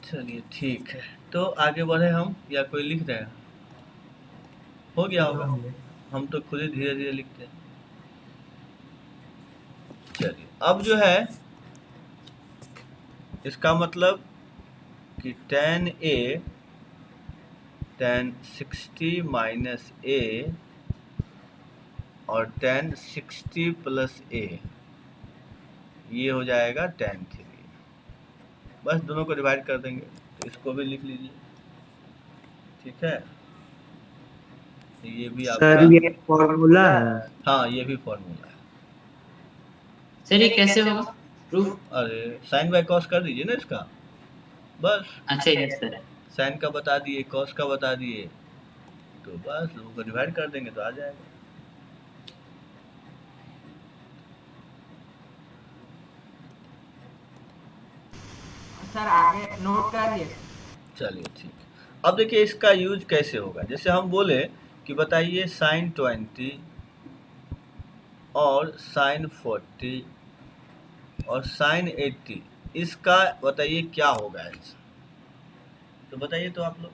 चलिए ठीक है, तो आगे बढ़े हम, या कोई लिख रहे हैं, हो गया होगा, हम तो खुद ही धीरे धीरे लिखते हैं। चलिए अब जो है इसका मतलब कि tan A tan 60 minus A और tan 60 प्लस A, ये हो जाएगा tan 3, बस दोनों को डिवाइड कर देंगे, तो इसको भी लिख लीजिए, ठीक है। ये भी आपका सर ये फॉर्मूला है। हाँ ये भी फॉर्मूला है। सर ये कैसे होगा प्रूफ? अरे साइन बाय कॉस कर दीजिए ना इसका, बस अच्छा यस सर। साइन का बता दिए, कॉस का बता दिए, तो बस दोनों को डिवाइड कर देंगे तो आ जाएगा। सर आगे नोट कर लिए। चलिए ठीक, अब देखिए इसका यूज कैसे होगा, जैसे हम बोले कि बताइए साइन 20 और साइन 40 और साइन 80, इसका बताइए क्या होगा आंसर, तो बताइए तो आप लोग।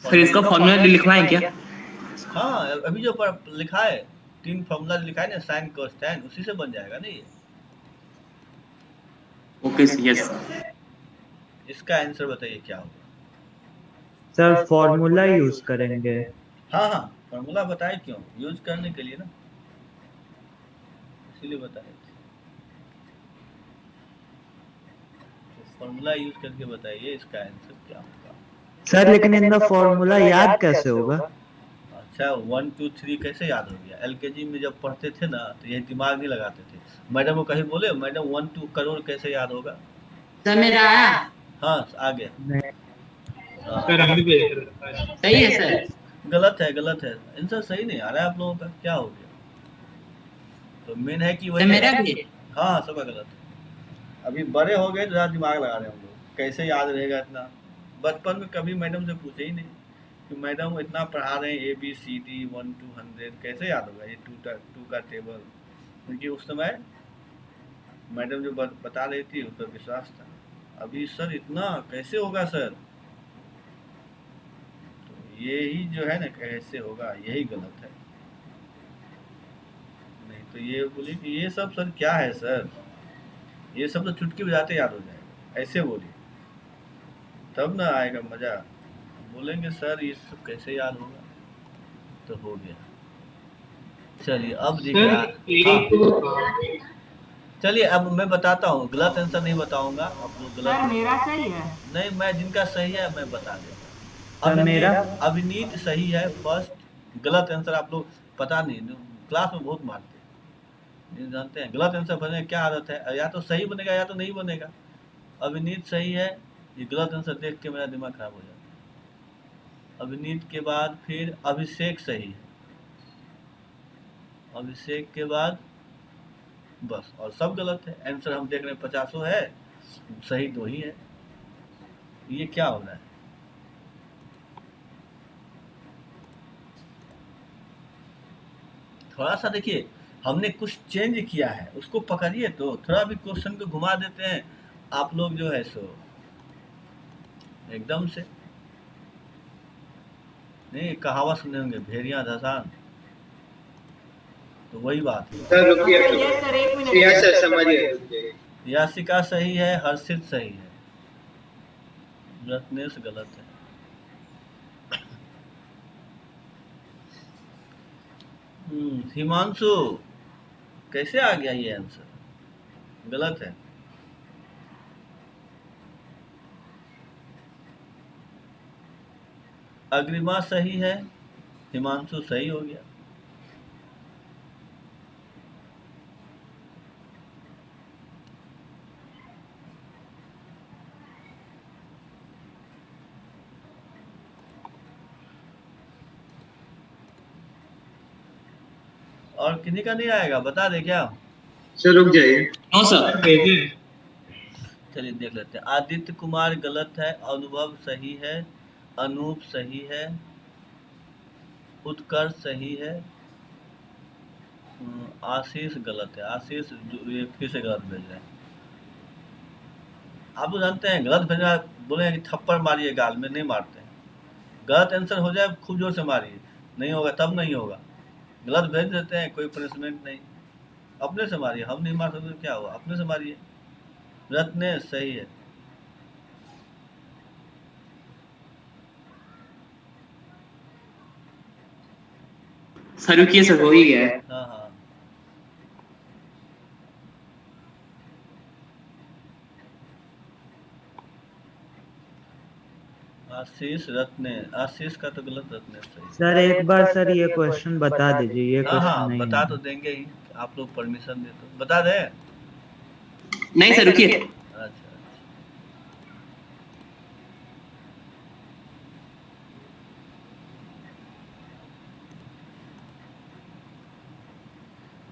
फिर इसका फॉर्मूला लिखवाएं क्या? हाँ अभी जो पर लिखा है 3 फॉर्मूला लिखा है ना, साइन cos tan, उसी से बन जाएगा ना ये। Okay yes. इसका आंसर बताइए क्या होगा। सर फॉर्मूला यूज करेंगे। हाँ हाँ फॉर्मूला बताए क्यों, यूज करने के लिए ना, इसीलिए बताए। तो फॉर्मूला यूज करके बताइए इसका आंसर क्या होगा। सर लेकिन इनका फॉर्मूला याद कैसे होगा? अच्छा 1 2 3 कैसे याद हो गया? एलकेजी में जब पढ़ते थे ना तो ये दिमाग नहीं लगाते थे। मैडम को कहीं बोले मैडम 1 2 करोड़ कैसे याद होगा? सर मेरा आया? हाँ आ गया। हाँ, सर हम भी सही है सर? गलत है आंसर सही नहीं आ रहा है आप लोगों का, क्या हो गया? तो मेन है कि सर वही मेरा है। भी है? हाँ सबका गलत है। अभी बड़े हो गए तो ज़्यादा दिमाग लगा रहे हैं हम लोग, कैसे याद रहेगा इतना? बचपन में कभी मैडम से पूछे ही नहीं कि मैडम इतना पढ़ा रहे हैं ABCD 1 to 100 कैसे याद होगा ये 2 का टेबल? क्योंकि उस समय मैडम जो बता रही थी उस पर विश्वास था। अभी सर इतना कैसे होगा सर? तो यही जो है ना कैसे होगा यही गलत है। नहीं तो ये बोलिए कि ये सब सर क्या है सर, ये सब तो चुटकी बजाते याद हो जाएगा, ऐसे बोलिए तब ना आएगा मजा। बोलेंगे सर ये सब कैसे याद होगा, तो हो गया। चलिए अब देखिए हाँ। चलिए अब मैं बताता हूँ, गलत आंसर नहीं बताऊंगा, आप लोग सर गलत मेरा सही है। नहीं, मैं जिनका सही है मैं बता देता सर हूँ। मेरा अभिनीत सही है फर्स्ट, गलत आंसर आप लोग पता नहीं, क्लास में बहुत मारते हैं, नहीं जानते हैं गलत आंसर बनने क्या आदत है, या तो सही बनेगा या तो नहीं बनेगा। अभिनीत सही है, ये गलत आंसर देख के मेरा दिमाग खराब हो जाता है। अभिनीत के बाद फिर अभिषेक सही है, अभिषेक के बाद बस, और सब गलत है। आंसर हम देख रहे हैं 50 है, सही 2 ही है। ये क्या हो रहा है? थोड़ा सा देखिए हमने कुछ चेंज किया है, उसको पकड़िए तो थोड़ा भी क्वेश्चन को घुमा देते हैं आप लोग जो है सो एकदम से। नहीं कहावत सुने होंगे भेड़िया धसान, तो वही बात है। सर रुकिए ये सर एक मिनट। यस सर समझिए। यासिका सही है, हर्षित सही है, रत्नेश गलत है। हिमांशु कैसे आ गया ये आंसर? गलत है। अग्रिमा सही है, हिमांशु सही हो गया। और किन्हीं का नहीं आएगा बता दे क्या? सर रुक जाइए। No sir. चलिए देख लेते हैं। आदित्य कुमार गलत है, अनुभव सही है, अनूप सही है, उत्कर्ष सही है, आशीष गलत है। आशीष ये फिर से गलत भेज रहे हैं। आप तो जानते हैं गलत भेजना, बोले कि थप्पड़ मारिए गाल में, नहीं मारते हैं। गलत आंसर हो जाए खूब जोर से मारिए, नहीं होगा तब नहीं होगा। गलत भेज देते हैं कोई पनिशमेंट नहीं, अपने से मारिए, हम नहीं मार सकते क्या हुआ, अपने से मारिए। रत्नेश सही है। सर रुकिए सर हो ही गया है। हाँ हाँ आशीष रत्नेश, आशीष का तो गलत, रत्नेश सही। सर एक बार सर ये क्वेश्चन बता दीजिए, ये हाँ हाँ क्वेश्चन नहीं बता है। तो देंगे ही, आप लोग परमिशन दे तो बता दे। नहीं सर रुकिए। अच्छा अच्छा।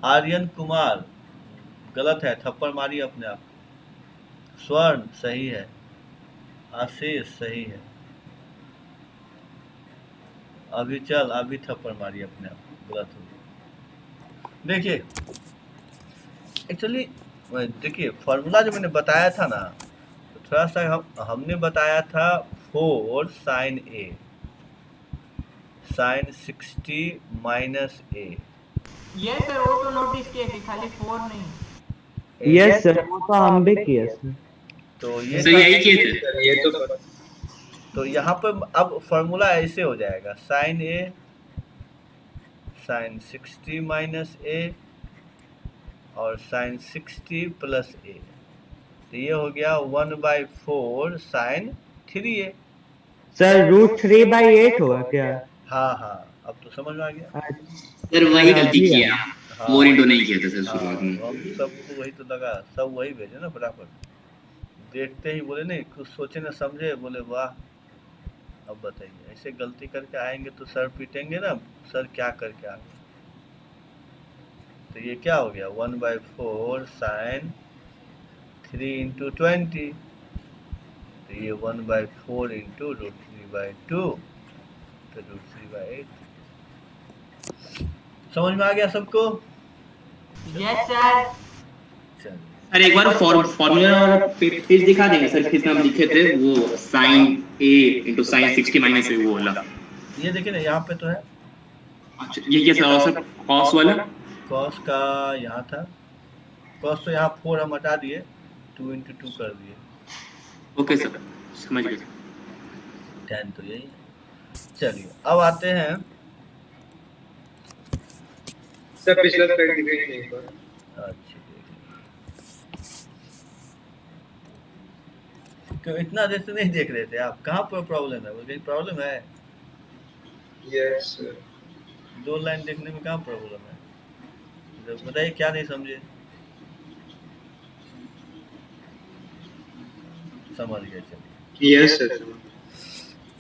आर्यन कुमार गलत है, थप्पड़ मारिए अपने आप। स्वर्ण सही है, आशीष सही है, अभी चल अभी थप्पड़ मारिए अपने आप, गलत हो गया। देखिए एक्चुअली देखिए फार्मूला जो मैंने बताया था ना, तो थोड़ा सा हमने बताया था 4 sin A sin 60 minus A। ये सर वो तो नोटिस किए कि खाली 4 नहीं। यस सर वो तो हम भी किए सर। तो ये सर यही किए थे। ये तो यहाँ पर अब फार्मूला ऐसे हो जाएगा sin A sin 60 minus A और sin 60 प्लस A। तो ये हो गया 1/4 साइन 3a। सर √3/8 होगा क्या? हाँ हाँ, अब तो समझ में आ गया। सर वही गलती अभी किया, हाँ 4 into नहीं किया था सर हाँ, शुरुआत में। हम सबको वही तो लगा, सब वही भेजे ना फटाफट। देखते ही बोले नहीं, कुछ सोचे ना समझे, बोले वाह। अब बताइए, ऐसे गलती करके आएंगे तो सर पीटेंगे ना, सर क्या करके आ गए। तो ये क्या हो गया 1/4 साइन 3 into 20, तो ये 1/4 into √3/2, तो √3/8। समझ में आ गया सबको? Yes sir. चलिए सर एक बार फॉर्मूला और पेज दिखा देंगे सर, कितना हम लिखे थे वो sin a into sin 60 minus a वो वाला। ये देखिए ना, यहाँ पे तो है अच्छा ये सर, और सर cos वाला कॉस का, यहाँ था कॉस, तो यहाँ 4 हम हटा दिए, 2 into 2 कर दिए। ओके सर, समझ गए। 10 तो यही है। चलिए अब आते हैं, सर पिछला स्लाइड दिखाइए नहीं पर। अच्छी देख लीजिए। क्यों इतना देर से नहीं देख रहे थे आप? कहाँ पर प्रॉब्लम है? वो कहीं प्रॉब्लम है? Yes sir. 2 लाइन देखने में कहाँ प्रॉब्लम है? जब बताइए क्या नहीं समझे। समझ गए, चलिए। Yes sir.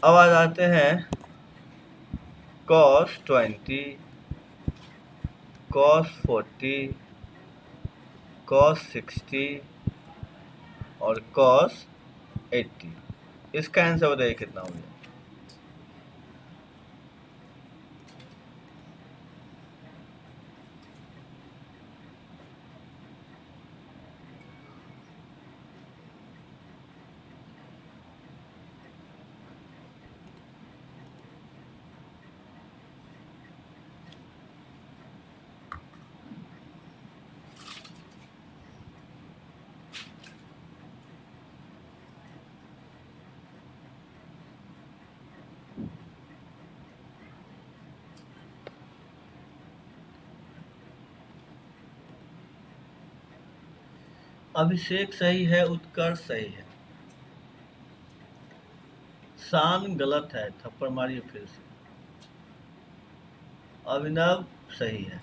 अब आ जाते हैं cos 20, cos 40, cos 60 और cos 80। इसका आंसर बताइए कितना हो गया? अभिषेक सही है, उत्कर्ष सही है, शान गलत है, थप्पड़ मारिए फिर से। अभिनव सही है,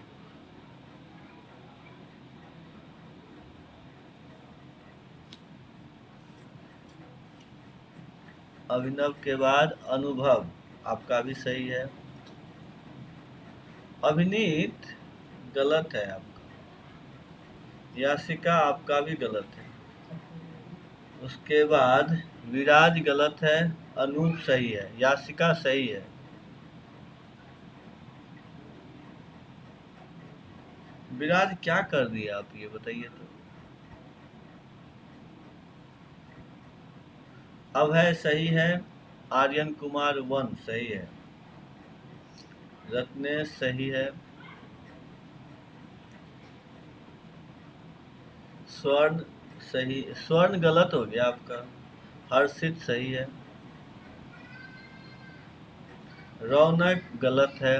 अभिनव के बाद अनुभव आपका भी सही है। अभिनीत गलत है आपका। यासिका आपका भी गलत है। उसके बाद विराज गलत है, अनूप सही है, यासिका सही है। विराज क्या कर दिया आप, ये बताइए तो। अभय सही है, आर्यन कुमार 1 सही है, रत्नेश सही है, स्वर्ण सही, स्वर्ण गलत हो गया आपका। हर्षित सही है, रौनक गलत है,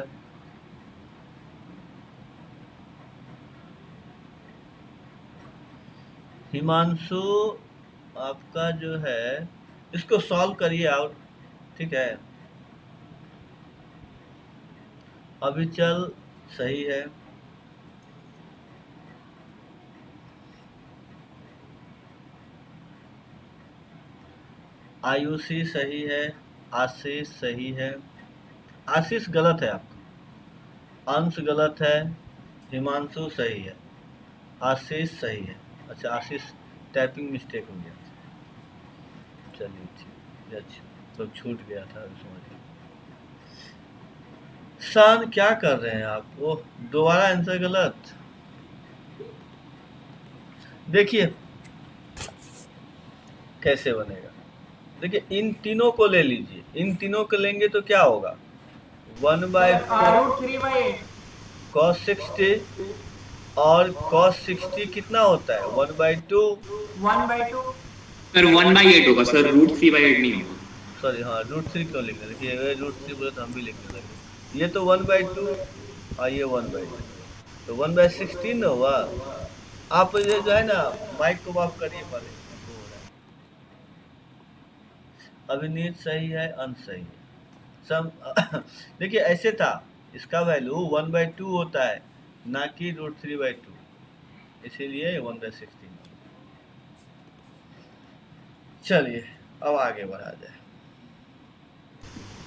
हिमांशु आपका जो है, इसको सॉल्व करिए और, ठीक है। अभिचल सही है, आयुषी सही है, आशीष सही है, आशीष गलत है आपका, अंश गलत है, हिमांशु सही है, आशीष सही है। अच्छा आशीष टाइपिंग मिस्टेक हो गया, चलिए ठीक, अच्छा तो छूट गया था, समझिए। शान क्या कर रहे हैं आप? ओह दोबारा आंसर गलत। देखिए कैसे बनेगा, देखिए इन तीनों को ले लीजिए, इन तीनों को लेंगे तो क्या होगा 1/4 √3/8 cos 60 और cos 60 कितना होता है 1/2 1/2 सर 1/8 होगा सर, √3/8 नहीं होगा। सॉरी हाँ √3 क्यों लिख रहे, देखिए √3 बोले तो हम भी लिखने लगे। ये तो 1/2 और ये 1/2, तो 1/16 होगा। आप ये जो है ना माइक को ऑफ करिए पहले, अभिनीत सही है, अंश सही है। सब देखिए ऐसे था, इसका वैल्यू 1/2 होता है, ना कि √3/2, इसीलिए 1/16। चलिए अब आगे बढ़ा जाए।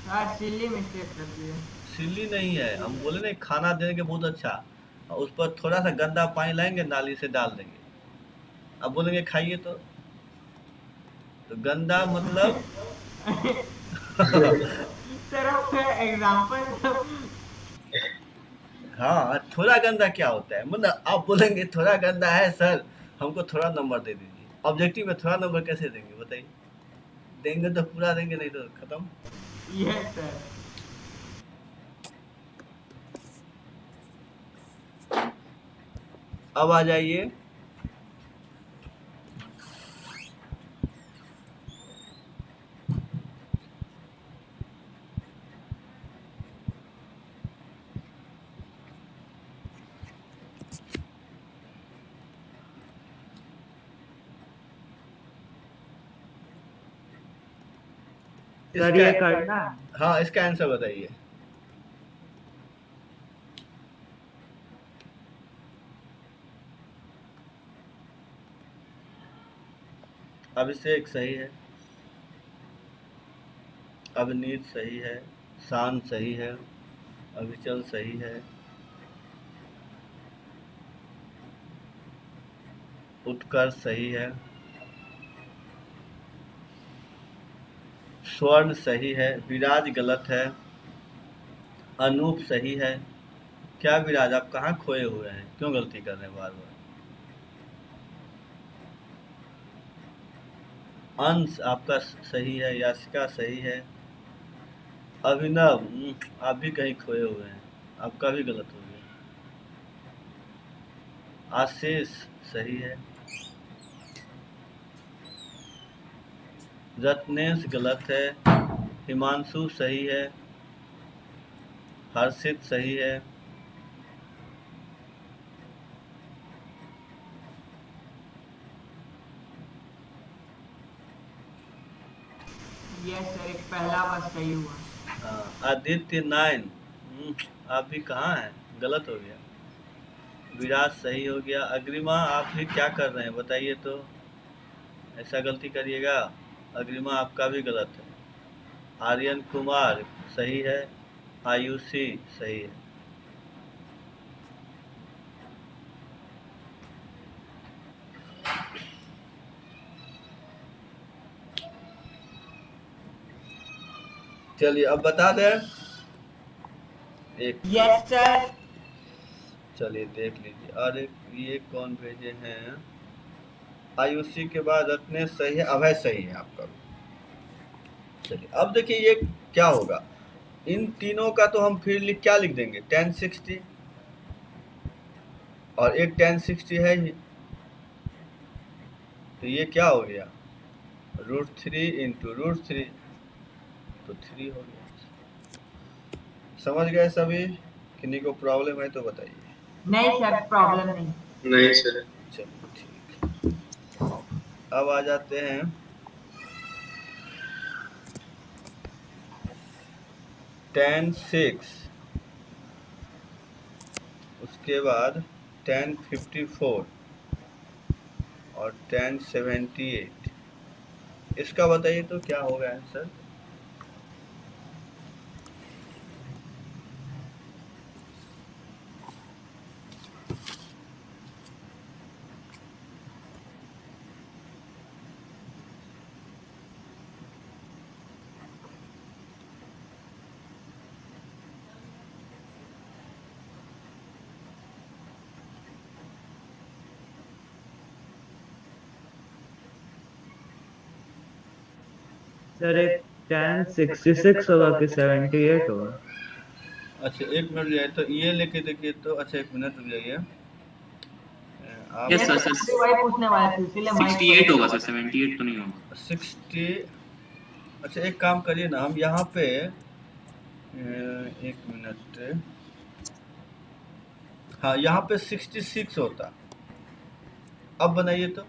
सर सिली मिस्टेक कर दिए। सिल्ली नहीं है, हम बोले ना खाना देंगे बहुत अच्छा, और उस पर थोड़ा सा गंदा पानी लाएंगे, नाली से डाल देंगे, अब बोलेंगे खाइए तो गंदा मतलब सर आप एग्जांपल हाँ थोड़ा गंदा क्या होता है, मतलब आप बोलेंगे थोड़ा गंदा है सर, हमको थोड़ा नंबर दे दीजिए। ऑब्जेक्टिव में थोड़ा नंबर कैसे देंगे बताइए? देंगे तो पूरा देंगे, नहीं तो खत्म। Yes sir. अब आ जाइए सर ये करना है। हाँ इसका आंसर बताइए। अभिषेक सही है, अभिनीत सही है, शान सही है, अभिचल सही है, उत्कर्ष सही है, स्वर्ण सही है, विराज गलत है, अनूप सही है। क्या विराज आप कहाँ खोए हुए हैं, क्यों गलती कर रहे हैं बार बार? अंश आपका सही है, याशिका सही है, अभिनव आप भी कहीं खोए हुए हैं, आपका भी गलत हो गया। आशीष सही है, रत्नेश गलत है, हिमांशु सही है, हर्षित सही है, यस सर एक पहला बस सही हुआ। आदित्य 9 आप भी कहाँ हैं, गलत हो गया। विराज सही हो गया। अग्रिमा आप भी क्या कर रहे हैं बताइए तो, ऐसा गलती करिएगा। अग्रिमा आपका भी गलत है। आर्यन कुमार सही है, आयुषी सही है। चलिए अब बता दें एक। Yes sir. चलिए देख लीजिए। और ये कौन भेजे हैं? आयुषी के बाद रत्नेश सही है, अभय सही है आपका। चलिए अब देखिए ये क्या होगा। इन तीनों का तो हम फिर क्या लिख देंगे, tan 60, और एक tan 60 है ही, तो ये क्या हो गया, √3 इंटू √3, तो 3 हो गया। समझ गए सभी? किन्हीं को प्रॉब्लम है तो बताइए। नहीं सर प्रॉब्लम नहीं। नहीं सर। चलिए ठीक। अब आ जाते हैं tan 6, उसके बाद tan 54 और tan 78। इसका बताइए तो क्या होगा आंसर? सर एक tan 66 होगा कि 78 होगा? अच्छा एक मिनट जाए तो ये लेके देखिए तो। अच्छा एक मिनट रुक जाइए। आप यस सर सर वही पूछने वाला था इसीलिए 68 होगा सर, 78 तो नहीं होगा। 60। अच्छा एक काम करिए ना, हम यहाँ पे एक मिनट, हाँ यहाँ पे 66 होता। अब बनाइए तो।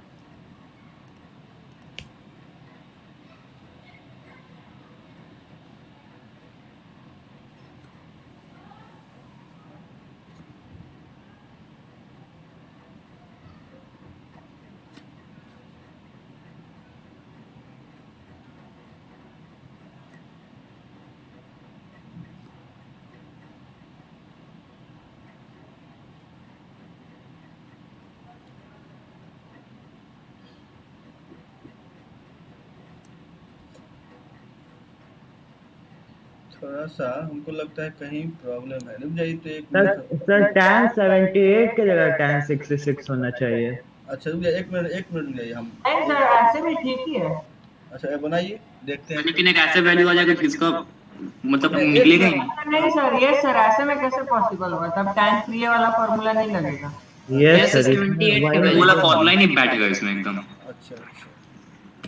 थोड़ा सा हमको लगता है कहीं प्रॉब्लम है। रुक जाइए तो एक सर मिनट। सर tan 78 की जगह tan 66 होना चाहिए। अच्छा रुक जाइए, एक मिनट रुक जाइए हम। नहीं सर, ऐसे भी ठीक ही है। अच्छा ये बनाइए, देखते हैं। लेकिन एक ऐसा वैल्यू आ जाएगा जिसका मतलब नहीं, एक निकलेगा ही मिनट। नहीं। नहीं सर, ये सर ऐसे में कैसे पॉसिबल होगा? तब tan 3a वाला फॉर्मूला नहीं लगेगा। यस जैसे सर, 78 वही का वो वाला फॉर्मूला ही नहीं बैठेगा इसमें एकदम। अच्छा अच्छा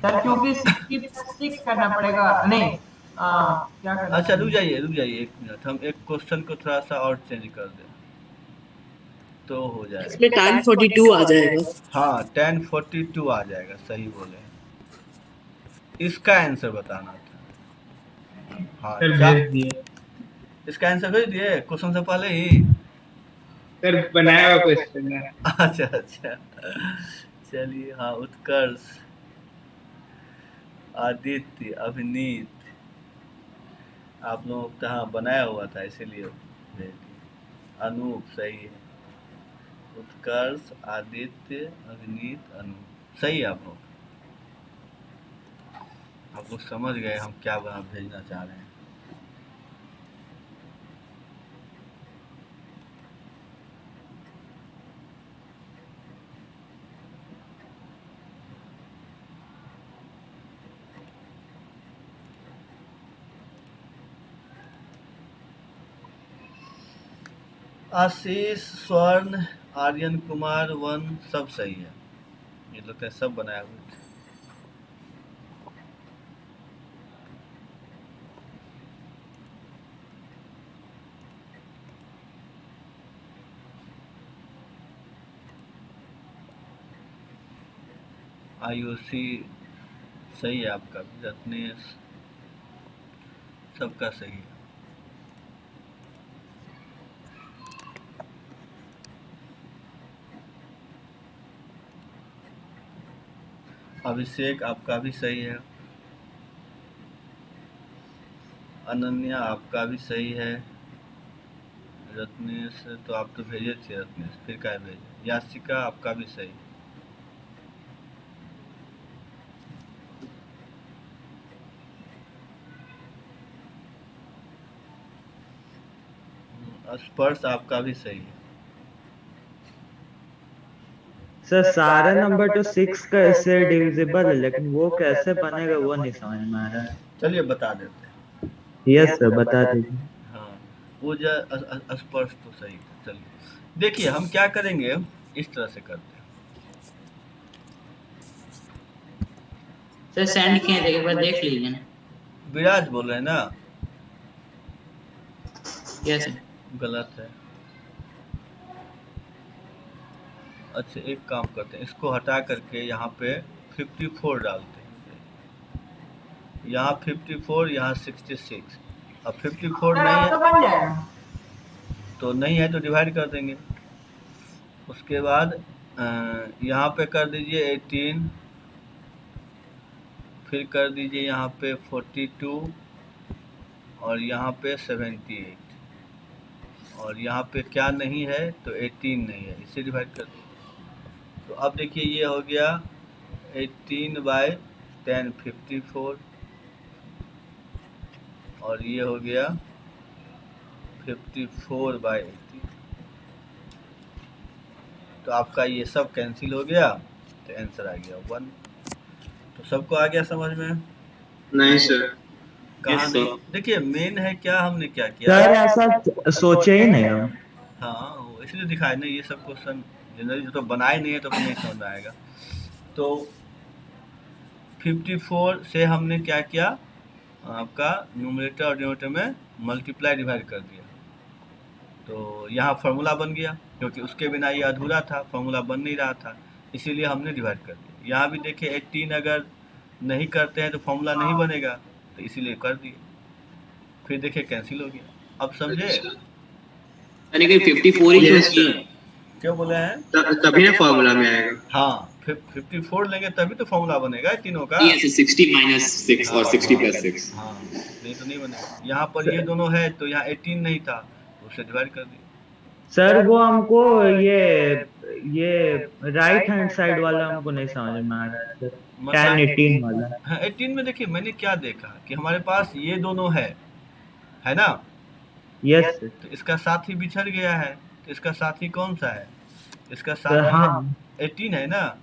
सर क्योंकि 60 करना पड़ेगा, नहीं क्या करना अच्छा रुक पड़ेगा? जाइए एक मिनट, हम एक क्वेश्चन को थोड़ा सा और चेंज कर दें तो हो जाएगा। इसमें tan 42 आ जाएगा। हाँ tan 42 आ जाएगा, सही बोले। इसका आंसर बताना था। हाँ सर क्या भेज दिए इसका आंसर भेज दिए क्वेश्चन से पहले ही? सर, बनाया हुआ क्वेश्चन है। अच्छा अच्छा चलिए। हाँ उत्कर्ष, आदित्य, अभिनीत, आप लोगों का हाँ बनाया हुआ था इसीलिए भेज दिया। अनूप सही है। उत्कर्ष, आदित्य, अभिनीत, अनूप सही है। आप लोग समझ गए हम क्या बना भेजना चाह रहे हैं। आशीष, स्वर्ण, आर्यन कुमार, वन सब सही है। ये लोग तो सब बनाया हुआ है। आयुषी सही है आपका, रत्नेश सबका सही है। अभिषेक आपका भी सही है। अनन्या आपका भी सही है। रत्नेश तो आप तो भेजे थे, रत्नेश फिर क्या भेजे। यासिका आपका भी सही है। स्पर्श आपका भी सही है। सर सारे नंबर तो 6 कैसे डिविजिबल है, लेकिन वो कैसे बनेगा वो नहीं समझ में आ रहा है। चलिए बता देते हैं। यस सर, बता दीजिए। हाँ वो स्पर्श तो सही है। चलिए देखिए हम क्या करेंगे, इस तरह से करते हैं। सर सेंड किए थे, एक बार देख लीजिए ना। विराज बोल रहे हैं ना? Yes sir. गलत है। अच्छा एक काम करते हैं, इसको हटा करके यहाँ पे 54 डालते हैं। यहाँ 54, यहाँ 66। अब 54 सर नहीं अब तो है बन जाएगा। तो नहीं है तो डिवाइड कर देंगे। उसके बाद यहाँ पे कर दीजिए 18, फिर कर दीजिए यहाँ पे 42 और यहाँ पे 78, और यहाँ पे क्या नहीं है तो 18 नहीं है, इसे डिवाइड कर दीजिए। तो अब देखिए ये हो गया 18/10 54, और ये हो गया 54/18। तो आपका ये सब कैंसिल हो गया तो आंसर आ गया 1। तो सबको आ गया समझ में? नहीं सर। कहाँ Yes, नहीं? sir. देखिए मेन है क्या, हमने क्या किया। सर ऐसा सोचे ही नहीं हम। हाँ वो इसलिए दिखाए नहीं, ये सब क्वेश्चन जनरली जो तो बनाए नहीं है तो नहीं समझ में आएगा। तो 54 से हमने क्या किया, आपका न्यूमरेटर और डिनोमिनेटर में मल्टीप्लाई डिवाइड कर दिया। तो यहाँ फार्मूला बन गया, क्योंकि उसके बिना ये अधूरा था, फार्मूला बन नहीं रहा था, इसीलिए हमने डिवाइड कर दिया। यहाँ भी देखिए 18 अगर नहीं करते हैं तो फार्मूला नहीं बनेगा, तो इसीलिए कर दिए। फिर देखिए कैंसिल हो गया। अब समझे? यानी कि 54 ही यूज किए। क्यों बोले हैं? तभी ना फॉर्मूला में आएगा। हाँ 54 लेंगे तभी तो फार्मूला बनेगा तीनों का। Yes, 60 minus 6 और 60 plus 6। हाँ नहीं तो नहीं बनेगा। यहाँ पर ये दोनों है तो यहाँ 18 नहीं था तो उसे डिवाइड कर दिया। सर वो हमको ये राइट हैंड साइड वाला हमको नहीं समझ में आ रहा है सर, tan 18 वाला। हाँ 18 में देखिए मैंने क्या देखा कि हमारे पास ये दोनों है है ना। Yes sir. तो इसका साथी बिछड़ गया है, तो इसका साथी कौन सा है? इसका सर साथी हाँ 18 है ना।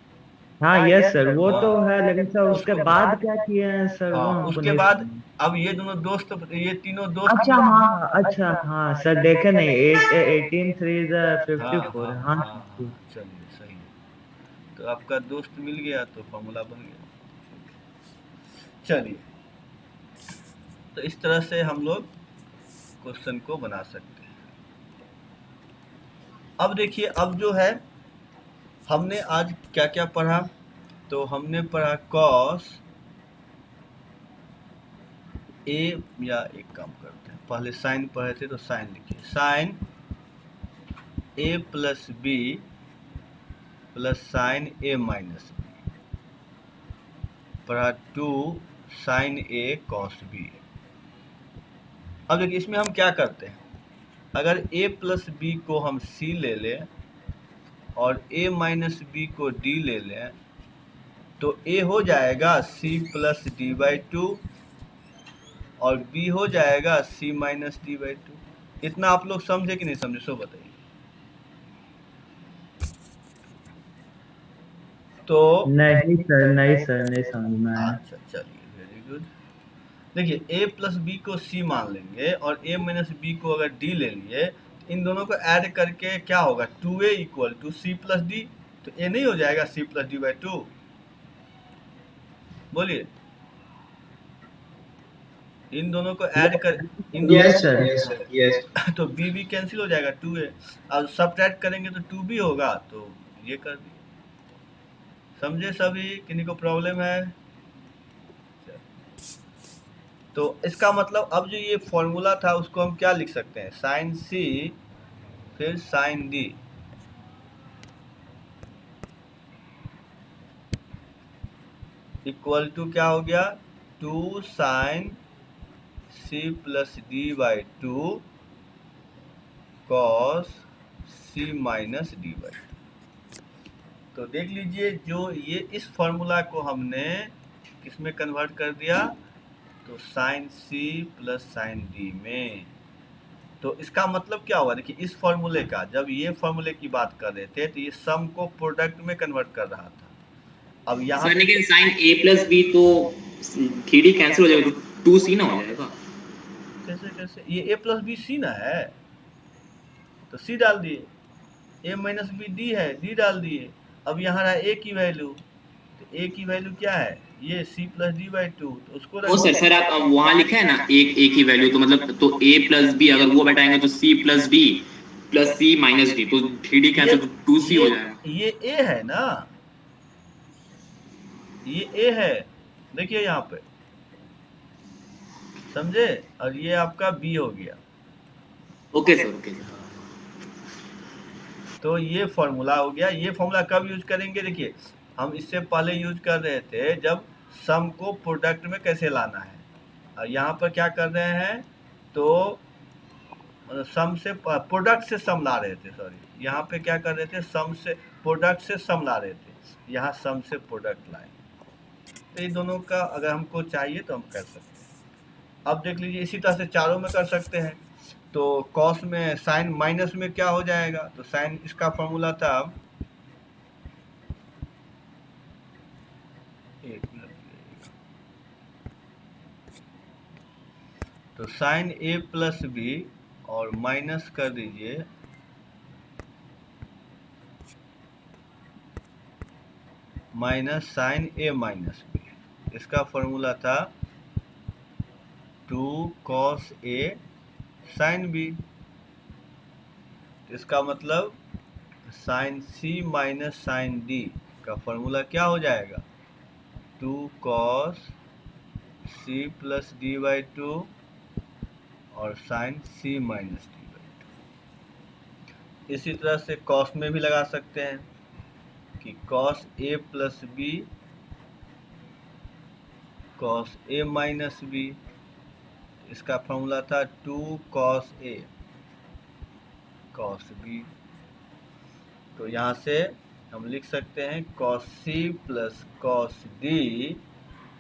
हाँ यस सर, वो तो हाँ। है, लेकिन सर उसके बाद क्या किए हैं सर, वो हाँ हमको उसके नहीं बाद समझ। अब ये दोनों दोस्त, ये तीनों दोस्त अच्छा हाँ, अच्छा हाँ सर, देखे नहीं, 18 3 हाँ 54, हाँ हाँ हाँ सर, हाँ, ठीक। चलिए सही है। तो आपका दोस्त मिल गया तो फॉर्मूला बन गया। चलिए, तो इस तरह से हम लोग क्वेश्चन को बना सकते हैं। अब देखिए, अब जो है हमने आज क्या क्या पढ़ा, तो हमने पढ़ा कॉस ए, या एक काम करते हैं, पहले साइन पढ़े थे तो साइन लिखिए, sign a plus B plus sign a minus B, पढ़ा 2 साइन ए कॉस बी। अब देखिए इसमें हम क्या करते हैं, अगर a प्लस बी को हम c ले लें और a माइनस बी को d ले लें, तो a हो जाएगा c प्लस डी बाई 2 और b हो जाएगा c माइनस डी बाई 2। इतना आप लोग समझे कि नहीं समझे, सो बताइए। तो नहीं सर, नहीं सर, नहीं समझ में आया। अच्छा चलिए, वेरी गुड। देखिए a प्लस बी को c मान लेंगे और a माइनस बी को अगर d ले लिए, तो इन दोनों को ऐड करके क्या होगा, 2a equal to c plus d, तो a नहीं हो जाएगा c प्लस डी बाई 2? बोलिए, इन दोनों को ऐड कर, इन दोनों yes sir, yes sir, yes. तो b भी कैंसिल हो जाएगा, 2a, अब सब्ट्रैक्ट करेंगे तो 2b होगा, तो ये कर दिए। समझे सभी, किन्हीं को प्रॉब्लम है? तो इसका मतलब अब जो ये फॉर्मूला था उसको हम क्या लिख सकते हैं, साइन सी फिर साइन डी, इक्वल टू क्या हो गया, 2 sine C plus D by 2 cos C minus D by 2। तो देख लीजिए, जो ये इस फॉर्मूला को हमने किसमें कन्वर्ट कर दिया, तो साइन सी प्लस साइन डी में। तो इसका मतलब क्या हुआ, देखिए इस फॉर्मूले का, जब ये फॉर्मूले की बात कर रहे थे तो ये सम को प्रोडक्ट में कन्वर्ट कर रहा था। अब यहाँ सर लेकिन साइन ए प्लस बी तो 3D कैंसिल हो जाएगा, तो 2c ना हो जाएगा। कैसे कैसे, ये a प्लस बी सी ना है, तो c डाल दिए, a माइनस बी डी है, d डाल दिए। अब यहाँ रहा a की वैल्यू, तो a की वैल्यू क्या है, ये c प्लस डी बाई 2, तो उसको ओ सर आप वहाँ लिखा है ना एक a की वैल्यू, तो मतलब तो a प्लस बी अगर वो बैठाएंगे तो c plus D plus c minus D, तो 3D कैंसिल, तो 2c हो जाएगा। ये a है ना, ये a है, देखिए यहाँ पे, समझे, और ये आपका b हो गया। Okay sir, okay sir. तो ये फॉर्मूला हो गया। ये फॉर्मूला कब यूज करेंगे, देखिए हम इससे पहले यूज कर रहे थे जब सम को प्रोडक्ट में कैसे लाना है, और यहाँ पर क्या कर रहे हैं, तो सम से प्रोडक्ट से सम ला रहे थे, सॉरी यहाँ पे क्या कर रहे थे, सम से प्रोडक्ट से सम ला रहे थे, यहाँ सम से प्रोडक्ट लाए। तो ये दोनों का अगर हमको चाहिए तो हम कर सकते हैं। अब देख लीजिए, इसी तरह से चारों में कर सकते हैं। तो कॉस में साइन माइनस में क्या हो जाएगा, तो साइन, इसका फॉर्मूला था, एक मिनट, तो साइन ए प्लस बी और माइनस कर दीजिए minus sine a minus b, इसका फॉर्मूला था 2 कॉस ए साइन बी। इसका मतलब साइन सी माइनस साइन डी का फॉर्मूला क्या हो जाएगा, 2 cos c plus D by 2 और sine C minus D by 2। इसी तरह से कॉस में भी लगा सकते हैं कि cos A plus B cos A minus b, इसका फॉर्मूला था 2 कॉस ए कॉस बी। तो यहाँ से हम लिख सकते हैं cos c plus cos d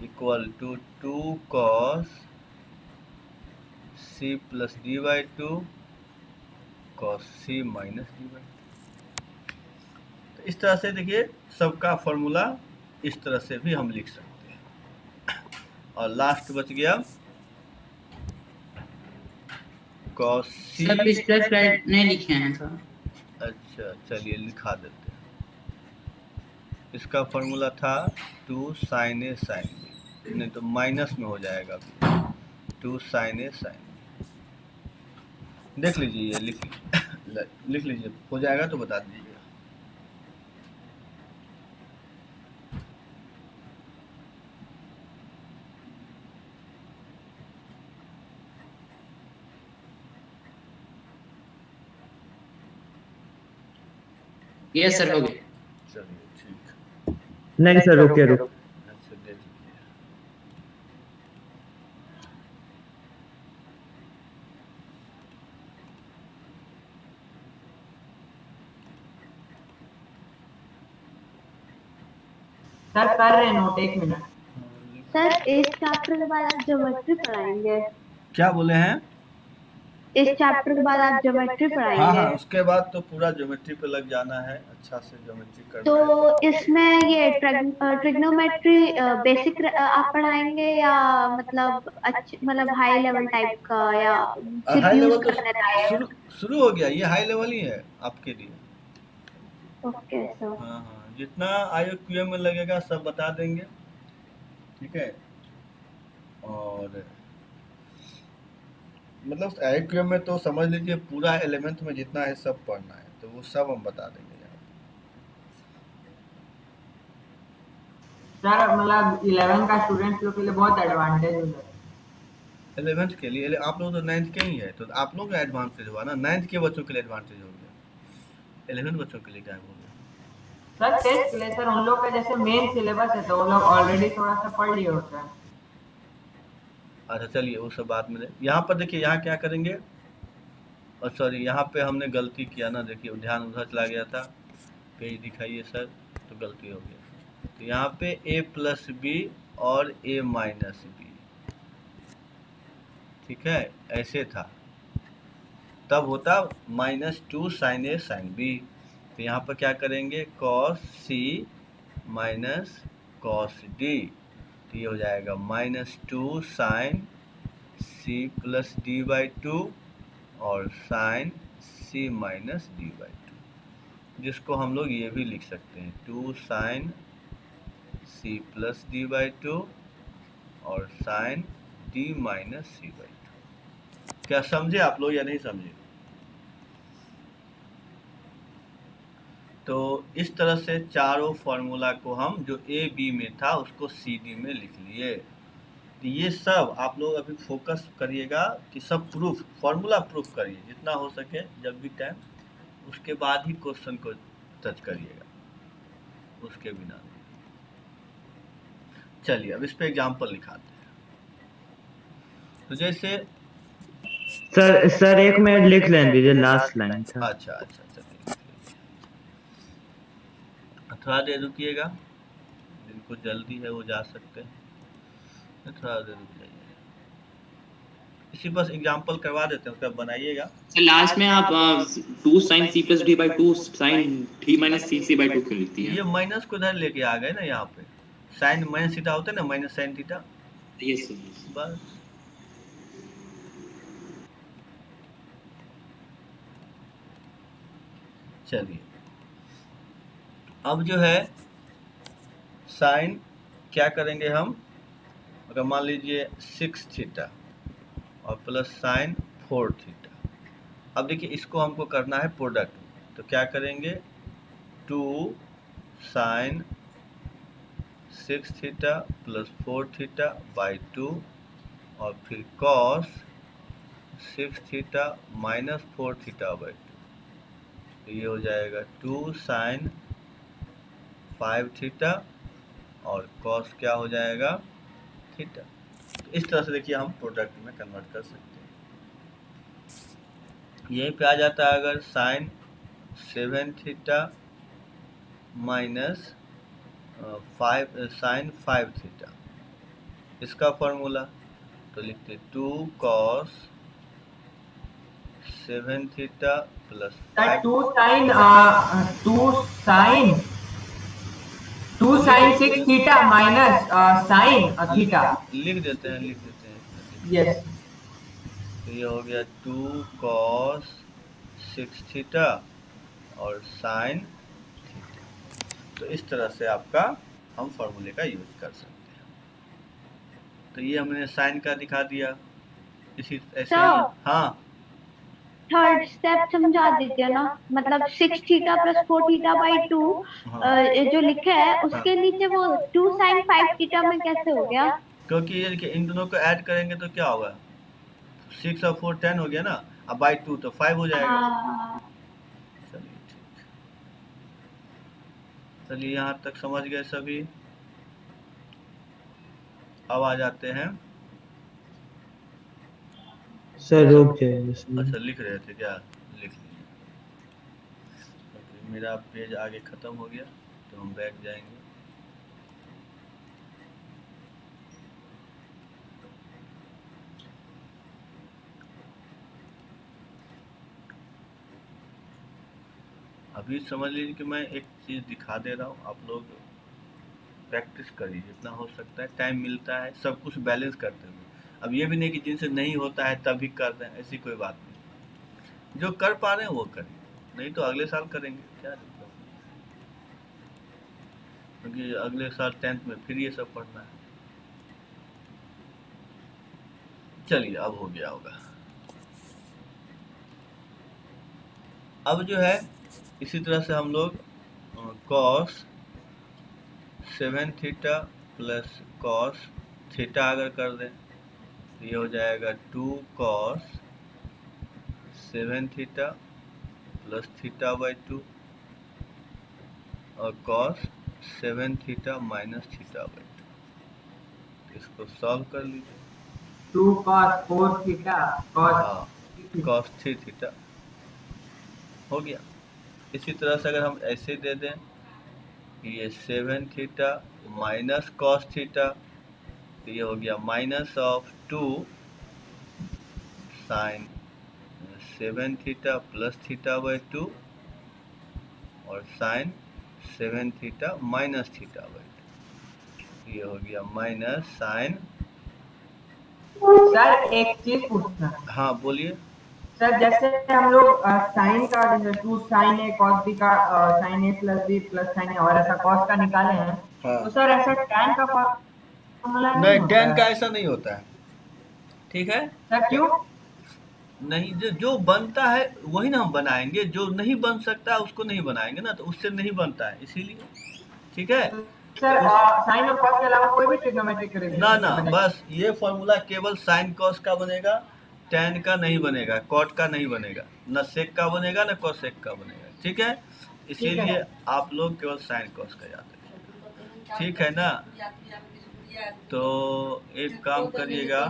equal to 2 cos c plus D by two cos C minus D by. तो इस तरह से देखिए सबका फॉर्मूला इस तरह से भी हम लिख सकते हैं। और लास्ट बच गया कॉस सी। सर प्लस नहीं लिखे हैं सर। अच्छा चलिए लिखा देते हैं। इसका फॉर्मूला था 2 साइन ए साइन बी, नहीं तो माइनस में हो जाएगा 2 साइन ए साइन बी। देख लीजिए ये लिख लीजिए, हो जाएगा तो बता दीजिएगा। यस सर हो गया। चलिए ठीक। नहीं सर रुकिए रुक। अच्छा देख लीजिए। सर कर रहे नोट, 1 मिनट। सर इस चैप्टर के बाद आप ज्योमेट्री पढ़ाएंगे? क्या बोले हैं? इस चैप्टर के बाद आप ज्योमेट्री हाँ पढ़ाएंगे? हाँ, उसके बाद तो पूरा ज्योमेट्री पे लग जाना है, अच्छा से ज्योमेट्री करना है। तो इसमें ये ट्रिग्नोमेट्री बेसिक आप पढ़ाएंगे या मतलब मतलब हाई लेवल टाइप का, या सिर्फ हाई यूज लेवल तो करने लायक? शुरू हो गया, ये हाई लेवल ही है आपके लिए। Okay sir. हाँ हाँ, जितना IOQM में लगेगा सब बता देंगे, ठीक है। और मतलब IOQM में तो समझ लीजिए पूरा 11th में जितना है सब पढ़ना है, तो वो सब हम बता देंगे यहाँ सर मतलब 11 का स्टूडेंट्स लोग के लिए बहुत एडवांटेज हो जाए। 11th के लिए। आप लोग तो 9th के ही है, तो आप लोग का एडवांटेज हुआ ना, 9th के बच्चों के लिए एडवांटेज हो गया, 11th बच्चों के लिए क्या हो गया? सर टेस्ट के लिए सर उन लोग का जैसे मेन सिलेबस है तो वो लोग ऑलरेडी थोड़ा सा पढ़ लिए होते हैं। अच्छा चलिए वो सब बात में। यहाँ पर देखिए यहाँ क्या करेंगे, और सॉरी यहाँ पे हमने गलती किया ना, देखिए ध्यान उधर चला गया था, पेज दिखाइए सर, तो गलती हो गया। तो यहाँ पे a प्लस बी और a माइनस बी, ठीक है, ऐसे था, तब होता -2 साइन ए साइन बी। तो यहाँ पर क्या करेंगे कॉस सी माइनस कॉस डी, तो ये हो जाएगा -2 sine C plus D by two और sine C minus D by two, जिसको हम लोग ये भी लिख सकते हैं 2 sine C plus D by two और sine D minus C by two. क्या समझे आप लोग या नहीं समझे? तो इस तरह से चारों फार्मूला को हम जो ए बी में था उसको सी डी में लिख लिए। तो ये सब आप लोग अभी फोकस करिएगा कि सब प्रूफ फार्मूला प्रूफ करिए जितना हो सके जब भी टाइम, उसके बाद ही क्वेश्चन को टच करिएगा, उसके बिना। चलिए अब इस पे एग्जाम्पल लिखाते हैं। तो जैसे सर 1 मिनट लिख लेने दीजिए, लास्ट लाइन था। अच्छा अच्छा चलिए थोड़ा देर रुकिएगा, जिनको जल्दी है वो जा सकते हैं, थोड़ा देर रुक जाइए। इसी बस एग्जांपल करवा देते हैं, उसका बनाइएगा। सर लास्ट में आप 2 sin c plus d by 2 sin 3 minus c c by 2 क्यों लिखती है? ये माइनस को इधर लेके आ गए ना, यहाँ पे साइन माइनस थीटा होता है ना, minus sine theta, yes sir. बस। चलिए अब जो है साइन क्या करेंगे हम, अगर मान लीजिए 6 थीटा और प्लस साइन 4 थीटा। अब देखिए इसको हमको करना है प्रोडक्ट, तो क्या करेंगे 2 sine 6 theta plus 4 theta by 2 और फिर cos 6 theta minus 4 theta by 2, तो ये हो जाएगा 2 साइन 5 थीटा और कॉस क्या हो जाएगा थीटा। तो इस तरह से देखिए हम प्रोडक्ट में कन्वर्ट कर सकते हैं। यहीं पे आ जाता है अगर sine 7 theta minus 5 sine 5 theta, इसका फॉर्मूला तो लिखते 2 cos 7 theta plus sir 5 2 sin 6 theta minus sin theta. लिख देते हैं यस तो ये हो गया 2 cos 6 थीटा और sin थीटा। तो इस तरह से आपका हम फॉर्मूले का यूज कर सकते हैं। तो ये हमने साइन का दिखा दिया। इसी ऐसे ही हाँ थर्ड स्टेप समझा दीजिए ना, मतलब 6 थीटा प्लस 4 थीटा बाई 2 जो लिखा है उसके नीचे वो 2 sin 5 थीटा में कैसे हो गया? क्योंकि ये देखिए इन दोनों को ऐड करेंगे तो क्या होगा, 6 और 4 10 हो गया ना, अब बाई 2 तो 5 हो जाएगा। हाँ। चलिए ठीक, चलिए यहाँ तक समझ गए सभी। अब आ जाते हैं, सर रुक जाइए सर। अच्छा लिख रहे थे क्या, लिख लीजिए। मेरा पेज आगे ख़त्म हो गया तो हम बैक जाएंगे। अभी समझ लीजिए कि मैं एक चीज़ दिखा दे रहा हूँ, आप लोग प्रैक्टिस करिए जितना हो सकता है, टाइम मिलता है सब कुछ बैलेंस करते हुए। अब ये भी नहीं कि जिनसे नहीं होता है तभी कर दें, ऐसी कोई बात नहीं। जो कर पा रहे हैं वो करें, नहीं तो अगले साल करेंगे, क्या दिक्कत है, क्योंकि अगले साल 10th में फिर ये सब पढ़ना है। चलिए अब हो गया होगा। अब जो है इसी तरह से हम लोग cos 7 theta plus cos theta अगर कर दें तो ये हो जाएगा 2 cos 7 theta plus theta by 2 और cos 7 theta minus theta by 2। इसको सॉल्व कर लीजिए। 2 cos 4 थीटा cos 3 थीटा हो गया। इसी तरह से अगर हम ऐसे दे दें कि ये 7 थीटा माइनस cos थीटा तो ये हो गया minus of 2 sine 7 theta plus theta by 2 और sine 7 theta minus theta by 2। ये हो गया माइनस साइन। सर एक चीज पूछना, हाँ बोलिए। सर जैसे हम लोग साइन का 2 sin a cos b का sin a plus b plus sin a और ऐसा cos का निकाले हैं, तो सर ऐसा tan का फॉर्मूला नहीं, होता tan है? का ऐसा नहीं होता है, ठीक है सर क्यों? नहीं, जो बनता है वही ना हम बनाएंगे, जो नहीं बन सकता उसको नहीं बनाएंगे ना, तो उससे नहीं बनता है इसीलिए, ठीक है। सर sin और cos के अलावा कोई भी ट्रिग्नोमेट्रिक ना बस ये फॉर्मूला केवल साइन कॉस का बनेगा, tan का नहीं बनेगा, cot का नहीं बनेगा, न sec का बनेगा न cosec का बनेगा, ठीक है। इसीलिए आप लोग केवल साइन कॉस का याद रखें, ठीक है ना। तो एक काम करिएगा,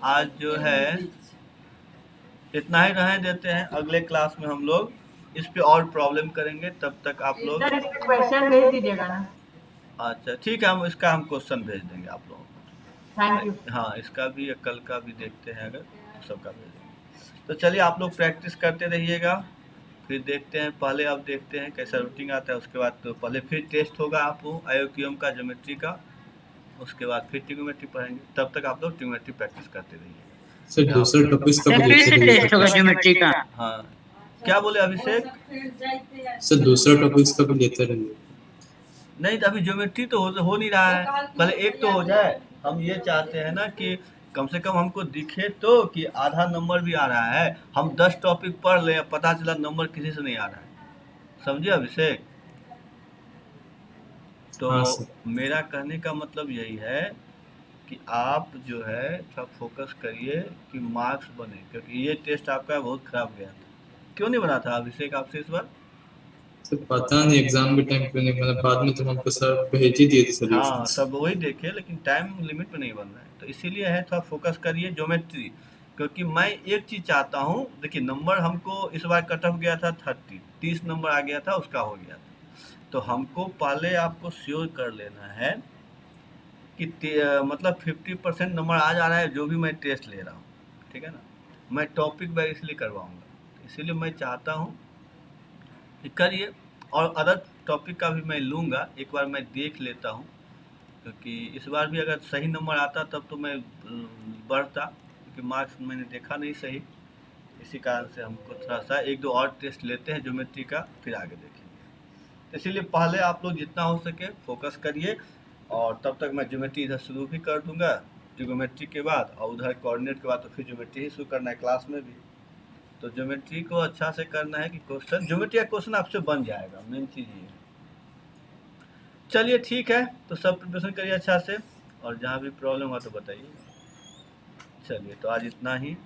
आज जो है इतना ही रहने देते हैं, अगले क्लास में हम लोग इस पे और प्रॉब्लम करेंगे, तब तक आप लोग सर इसका क्वेश्चन भेज दीजिएगा ना। अच्छा ठीक है, हम क्वेश्चन भेज देंगे आप लोगों को। Thank you. हाँ इसका भी कल का भी देखते हैं, अगर सबका भेज देंगे। तो चलिए आप लोग प्रैक्टिस करते रहिएगा, फिर देखते हैं, पहले आप देखते हैं कैसा रूटीन आता है, उसके बाद तो पहले फिर टेस्ट होगा आपको आयोक्यम का, ज्योमेट्री का, उसके बाद फिर ट्रिग्नोमेट्री पढ़ेंगे। तब तक आप लोग ट्रिग्नोमेट्री प्रैक्टिस करते रहिए। सर दूसरा टॉपिक्स का भी लेते रहिए। ज्योमेट्री का। हाँ क्या बोले अभिषेक? सर दूसरा टॉपिक्स का भी लेते रहिए। नहीं तो अभी ज्योमेट्री तो हो नहीं रहा है, पहले एक तो हो जाए। हम ये चाहते हैं ना कि कम से कम हमको दिखे तो कि आधा नंबर भी आ रहा है, हम 10 टॉपिक पढ़ लें, पता चला नंबर किसी से नहीं आ रहा है, समझे अभिषेक? तो हाँ सर। मेरा कहने का मतलब यही है कि आप जो है थोड़ा फोकस करिए कि मार्क्स बने, क्योंकि ये टेस्ट आपका बहुत खराब गया था। क्यों नहीं बना था अभिषेक आपसे इस बार? सर पता नहीं एग्जाम के टाइम पे नहीं, मतलब बाद में तो हमको सर भेज ही दिए थे हाँ सॉल्यूशंस। सब वही देखे, लेकिन टाइम लिमिट में नहीं बन रहा है, तो इसीलिए है थोड़ा फोकस करिए ज्योमेट्री, क्योंकि मैं एक चीज़ चाहता हूँ। देखिए नंबर हमको इस बार कट ऑफ गया था 30 नंबर आ गया था, उसका हो गया था। तो हमको पहले आपको श्योर कर लेना है कि मतलब 50% नंबर आ जा रहा है जो भी मैं टेस्ट ले रहा हूँ, ठीक है ना। मैं टॉपिक वाइज इसलिए करवाऊंगा, इसीलिए मैं चाहता हूँ कि करिए, और अदर टॉपिक का भी मैं लूँगा, एक बार मैं देख लेता हूँ, क्योंकि इस बार भी अगर सही नंबर आता तब तो मैं बढ़ता, क्योंकि मार्क्स मैंने देखा नहीं सही, इसी कारण से हमको थोड़ा सा 1-2 और टेस्ट लेते हैं ज्योमेट्री का, फिर आगे देखेंगे। इसीलिए पहले आप लोग जितना हो सके फोकस करिए, और तब तक मैं ज्योमेट्री इधर शुरू भी कर दूंगा ट्रिग्नोमेट्री के बाद, और उधर कोऑर्डिनेट के बाद तो फिर ज्योमेट्री ही शुरू करना है क्लास में भी। तो ज्योमेट्री को अच्छा से करना है कि क्वेश्चन, ज्योमेट्री का क्वेश्चन आपसे बन जाएगा, मेन चीज़ ये है। चलिए ठीक है, तो सब प्रिपरेशन करिए अच्छा से, और जहाँ भी प्रॉब्लम हो तो बताइए। चलिए, तो आज इतना ही।